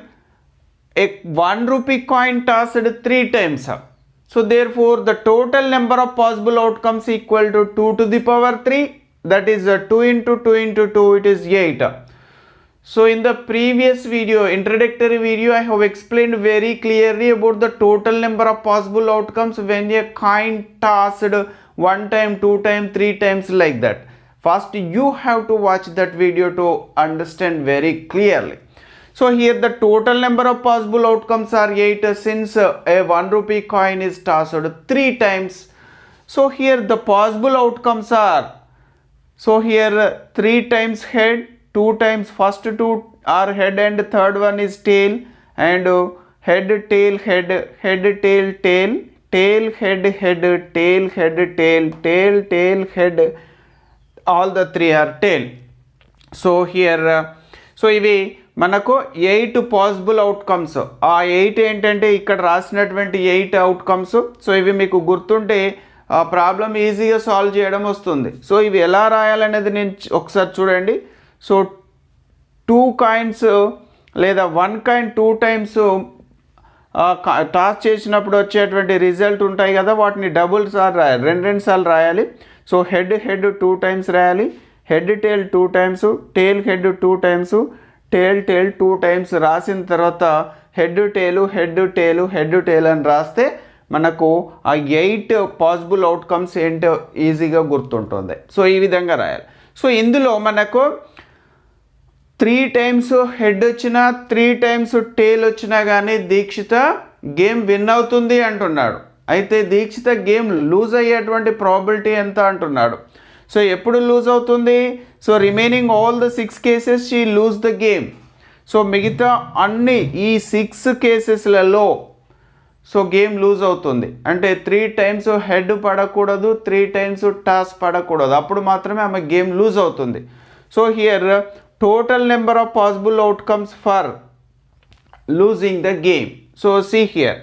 a 1 rupee coin tossed 3 times. So therefore the total number of possible outcomes equal to 2 to the power 3, that is 2 into 2 into 2, it is 8. So in the previous video, introductory video, I have explained very clearly about the total number of possible outcomes when a coin tossed 1 time, 2 time, 3 times like that. First you have to watch that video to understand very clearly. So here the total number of possible outcomes are 8 since a 1 rupee coin is tossed 3 times. So here the possible outcomes are, so here 3 times head, 2 times, first 2 are head and third one is tail, and head, tail, head, head, tail, tail, tail, head, head, tail, head, tail, tail, tail, head, all the 3 are tail. So here so ఇవి మనకు 8 possible outcomes. ఆ 8 ఏంటంటే ఇక్కడ రాసినటువంటి 8 outcomes. So ఇవి మీకు గుర్తుంటే ఆ ప్రాబ్లం ఈజీగా సాల్వ్ చేయడం వస్తుంది. సో ఇవి ఎలా రాయాలనేది నేను ఒకసారి చూడండి. సో 2 కాయిన్స్ లేదా 1 కాయిన్ 2 టైమ్స్ టాస్ చేసినప్పుడు వచ్చేటువంటి రిజల్ట్ ఉంటాయి కదా, వాటిని డబుల్ సార్లు రాయాలి, రెండు సార్లు రాయాలి. సో హెడ్ 2 టైమ్స్ రాయాలి, హెడ్ టేల్ 2 టైమ్స్, టేల్ హెడ్ 2 టైమ్స్, టేల్ 2 టైమ్స్ రాసిన తర్వాత హెడ్ టేలు అని రాస్తే మనకు ఆ 8 పాసిబుల్ అవుట్కమ్స్ ఏంటో ఈజీగా గుర్తుంటుంది. సో ఈ విధంగా రాయాలి. సో ఇందులో మనకు 3 టైమ్స్ హెడ్ వచ్చినా 3 టైమ్స్ టేల్ వచ్చినా కానీ దీక్షిత గేమ్ విన్ అవుతుంది అంటున్నాడు. అయితే దీక్షిత గేమ్ లూజ్ అయ్యేటువంటి ప్రాబిలిటీ ఎంత అంటున్నాడు. సో ఎప్పుడు లూజ్ అవుతుంది? So remaining all the 6 cases she lose the game. So మిగతా అన్ని ఈ 6 కేసెస్లలో సో గేమ్ లూజ్ అవుతుంది. అంటే 3 టైమ్స్ హెడ్ పడకూడదు, 3 టైమ్స్ టాస్ పడకూడదు, అప్పుడు మాత్రమే ఆమె గేమ్ లూజ్ అవుతుంది. So here total number of possible outcomes for losing the game. So see here.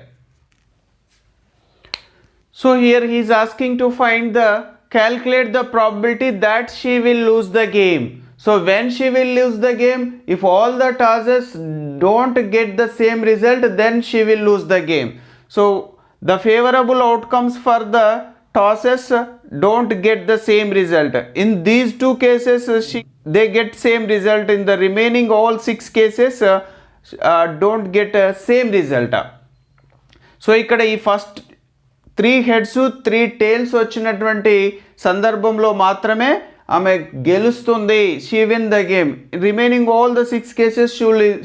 So here he is asking to find the calculate the probability that she will lose the game. So when she will lose the game, if all the tosses don't get the same result, then she will lose the game. So the favorable outcomes for the tosses don't get the same result. In these 2 cases they get same result. In the remaining all 6 cases don't get same result. So ఇక్కడ ఈ first 3 heads 3 tiles వచ్చినటువంటి సందర్భంలో మాత్రమే ఆమె గెలుస్తుంది. She win the game. Remaining all the 6 cases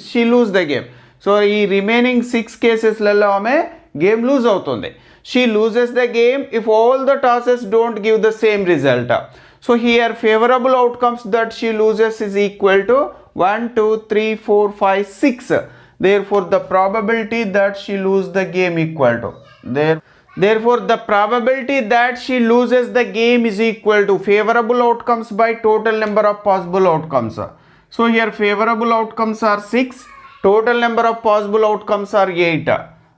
she lose the game. So ఈ remaining 6 కేసెస్లలో ఆమె game loose అవుతుంది. She loses the game if all the టాసెస్ don't give the same result. So here favourable outcomes that she loses is equal to 1 2 3 4 5 6. Therefore the probability that she lose the game equal to therefore the probability that she loses the game is equal to favorable outcomes by total number of possible outcomes. So here favorable outcomes are 6, total number of possible outcomes are 8.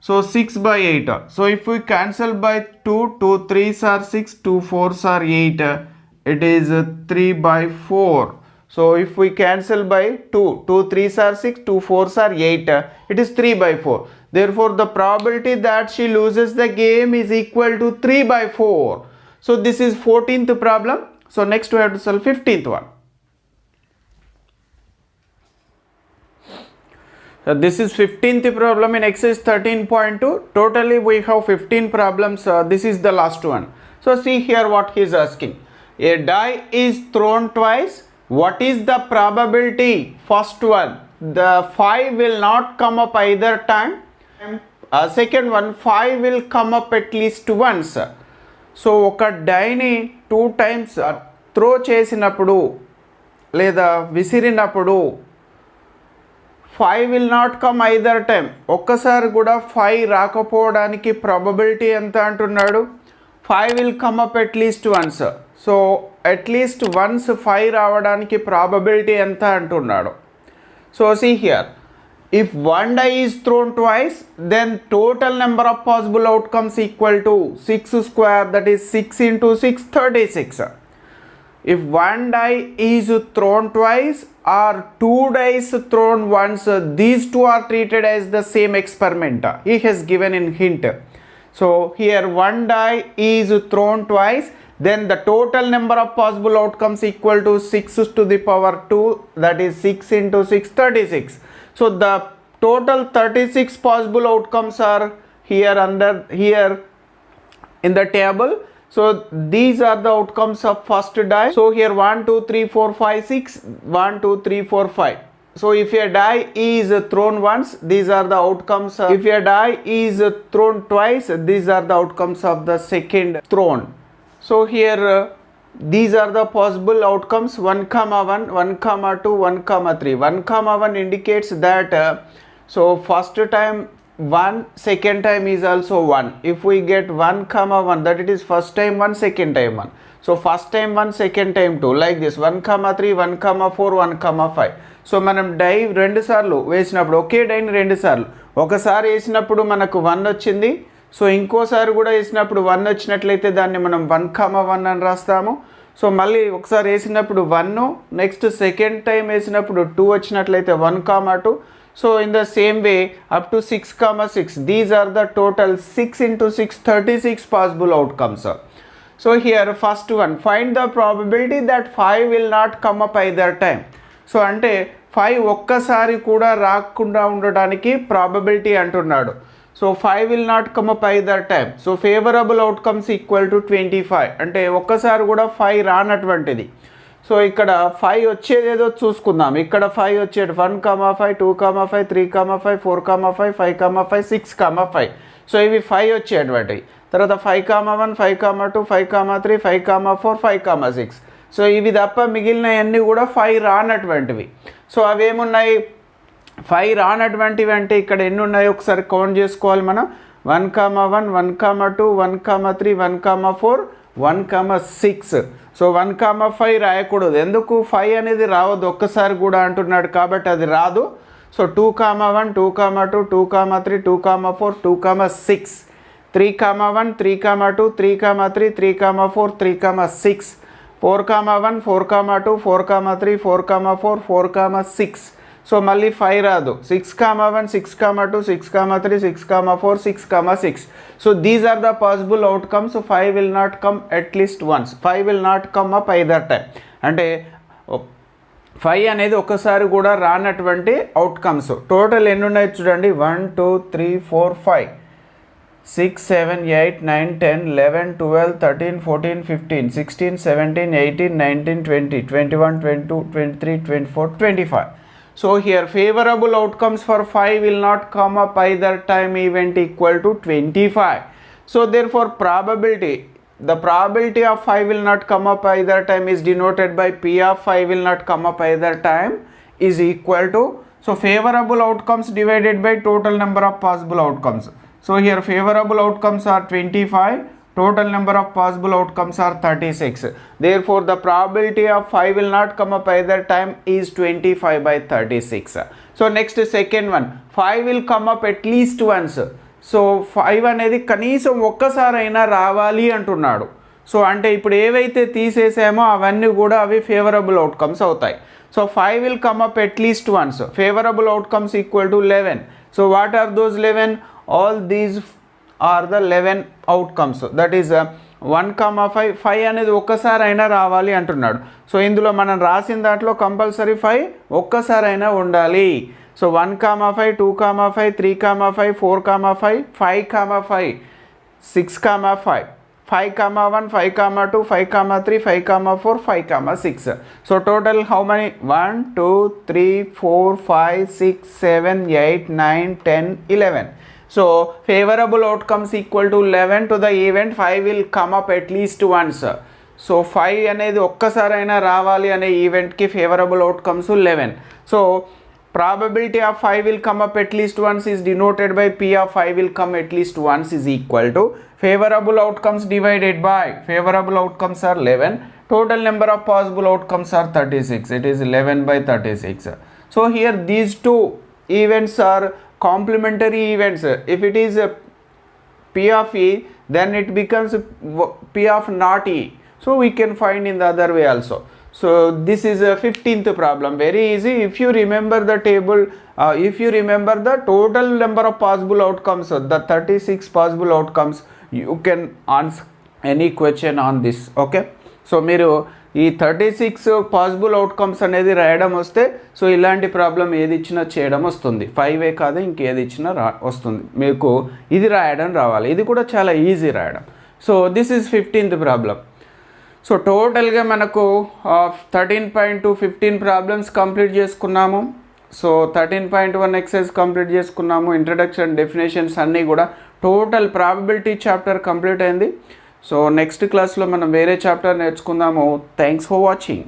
So 6 by 8. So if we cancel by 2, 2 3s are 6, 2 4s are 8. It is 3 by 4. So if we cancel by 2, 2 3s are 6, 2 4s are 8. It is 3 by 4. Therefore the probability that she loses the game is equal to 3 by 4. So this is 14th problem. So next we have to solve 15th one. This is 15th problem in exercise 13.2. Totally we have 15 problems. This is the last one. So see here what he is asking. A die is thrown twice. What is the probability? First one, the 5 will not come up either time. Second one, 5 will come up at least once. So ఒక డైని 2 times throw చేసినప్పుడు లేదా విసిరినప్పుడు 5 will not come either time. ఒక్కసారి కూడా 5 రాకపోవడానికి probability ఎంత అంటున్నాడు? 5 will come up at least once. So at least once 5 రావడానికి probability ఎంత అంటున్నాడు? So see here, if one die is thrown twice, then total number of possible outcomes equal to 6 square, that is 6 into 6 36. If one die is thrown twice or 2 dice thrown once, these two are treated as the same experiment. He has given in hint. So here one die is thrown twice, then the total number of possible outcomes equal to 6 to the power 2, that is 6 into 6 36. So the total 36 possible outcomes are here in the table. So these are the outcomes of first die. So here 1 2 3 4 5 6, 1 2 3 4 5. So if a die is thrown once, these are the outcomes. If a die is thrown twice, these are the outcomes of the second thrown. So here these are the possible outcomes: 1 comma 1, 1 comma 2, 1 comma 3. 1 comma 1 indicates that so first time 1, second time is also 1. If we get 1 comma 1, that it is first time 1, second time 1. So first time 1, second time 2, like this. 1 comma 3, 1 comma 4, 1 comma 5. So మనం die 2 సార్లు వేసినప్పుడు ఒకే డైని 2 సార్లు ఒకసారి వేసినప్పుడు మనకు 1 వచ్చింది. So ఇంకోసారి కూడా వేసినప్పుడు 1 వచ్చినట్లయితే దాన్ని మనం 1,1 అని రాస్తాము. సో మళ్ళీ ఒకసారి వేసినప్పుడు 1, నెక్స్ట్ సెకండ్ టైం వేసినప్పుడు 2 వచ్చినట్లయితే 1,2. So in the same way up to 6,6. These are the total 6 into 6 36 possible outcomes. So here first one, find the probability that 5 will not come up either time. So అంటే 5 ఒక్కసారి కూడా రాకుండా ఉండడానికి probability అంటున్నాడు. So 5 will not come up either time. So favourable outcomes equal to 25. అంటే ఒక్కసారి కూడా 5 రానటువంటిది. So ఇక్కడ 5 వచ్చేది ఏదో చూసుకుందాం. ఇక్కడ 5 వచ్చేది 1,5, 2,5, 3,5, 4,5, 5,5, 6,5. సో ఇవి 5 వచ్చేటువంటివి. తర్వాత 5,1, 5,2, 5,3, 5,4, 5,6. సో ఇవి తప్ప మిగిలినవన్నీ కూడా 5 రానటువంటివి. సో అవేమున్నాయి? 5 రానటువంటివి అంటే ఇక్కడ ఎన్ని ఉన్నాయో ఒకసారి కౌంట్ చేసుకోవాలి మనం. 1,1, 1,2, 1,3, 1,4, 1,6. సో 1,5 రాయకూడదు. ఎందుకు? 5 అనేది రావద్దు ఒక్కసారి కూడా అంటున్నాడు కాబట్టి అది రాదు. సో 2,1, 2,2, 2,3, 2,4, 2,6, 3,1, 3,2, 3,3, 3,4, 3,6, 4,1, 4,2, 4,3, 4,4, 4,6. సో మళ్ళీ 5 రాదు. 6,1, 6,2, 6,3, 6,4, 6,6. So these are the possible outcomes. 5 will not come at least once. 5 will not come up either time. అంటే 5 అనేది ఒకసారి కూడా రానటువంటి అవుట్కమ్స్. టోటల్ ఎన్ని ఉన్నాయి చూడండి. 1, 2, 3, 4, 5, 6, 7, 8, 9, 10, 11, 12, 13, 14, 15, 16, 17, 18, 19, 20, 21, 22, 23, 24, 25. So here favorable outcomes for 5 will not come up either time event equal to 25. So therefore the probability of 5 will not come up either time is denoted by P of 5 will not come up either time is equal to, so favorable outcomes divided by total number of possible outcomes. So here favorable outcomes are 25, total number of possible outcomes are 36. Therefore the probability of 5 will not come up either time is 25 by 36. So next second one, 5 will come up at least once. So 5 అనేది కనీసం ఒక్కసారైనా రావాలి అంటున్నాడు. So అంటే ఇప్పుడు ఏవైతే తీసేసామో అవన్నీ కూడా అవి ఫేవరబుల్ అవుట్కమ్స్ అవుతాయి. So 5 will come up at least once. Favourable outcomes equal to 11. So what are those 11? All these are the 11 outcomes. That is 1,5. 5 అనేది ఒక్కసారైనా రావాలి అంటున్నాడు. సో ఇందులో మనం రాసిన దాంట్లో కంపల్సరీ 5 ఒక్కసారైనా ఉండాలి. So 1,5, 2,5, 3,5, 4,5, 5,5, 6,5, 5,1, 5,2, 5,3, 5,4, 5,6. So total how many? 1, 2, 3, 4, 5, 6, 7, 8, 9, 10, 11. So favorable outcomes equal to 11 to the event 5 will come up at least once. So 5 అనేది ఒక్కసారైనా రావాలి అనే ఈవెంట్కి favourable outcomes 11. So probability of 5 will come up at least once is denoted by P of 5 will come at least once is equal to favorable outcomes divided by, favorable outcomes are 11, total number of possible outcomes are 36. It is 11 by 36. So here these two events are complementary events. If it is P of E, then it becomes P of not E. So we can find in the other way also. So this is a 15th problem. Very easy. If you remember the table, if you remember the total number of possible outcomes, the 36 possible outcomes, you can answer any question on this. Okay. So మీరు ఈ 36 possible outcomes అనేది రాయడం వస్తే so ఇలాంటి problem ఏది ఇచ్చినా చేయడం వస్తుంది. 5 కాదు ఇంకేది ఇచ్చినా వస్తుంది. మీకు ఇది రాయడం రావాలి. ఇది కూడా చాలా ఈజీ రాయడం. So this is 15th problem. So టోటల్గా మనకు 13.2 15 ప్రాబ్లమ్స్ కంప్లీట్ చేసుకున్నాము. సో 13.1 ఎక్సైజ్ కంప్లీట్ చేసుకున్నాము. ఇంట్రడక్షన్, డెఫినేషన్స్ అన్నీ కూడా టోటల్ ప్రాబబిలిటీ చాప్టర్ కంప్లీట్ అయింది. సో నెక్స్ట్ క్లాస్లో మనం వేరే చాప్టర్ నేర్చుకుందాము. Thanks for watching.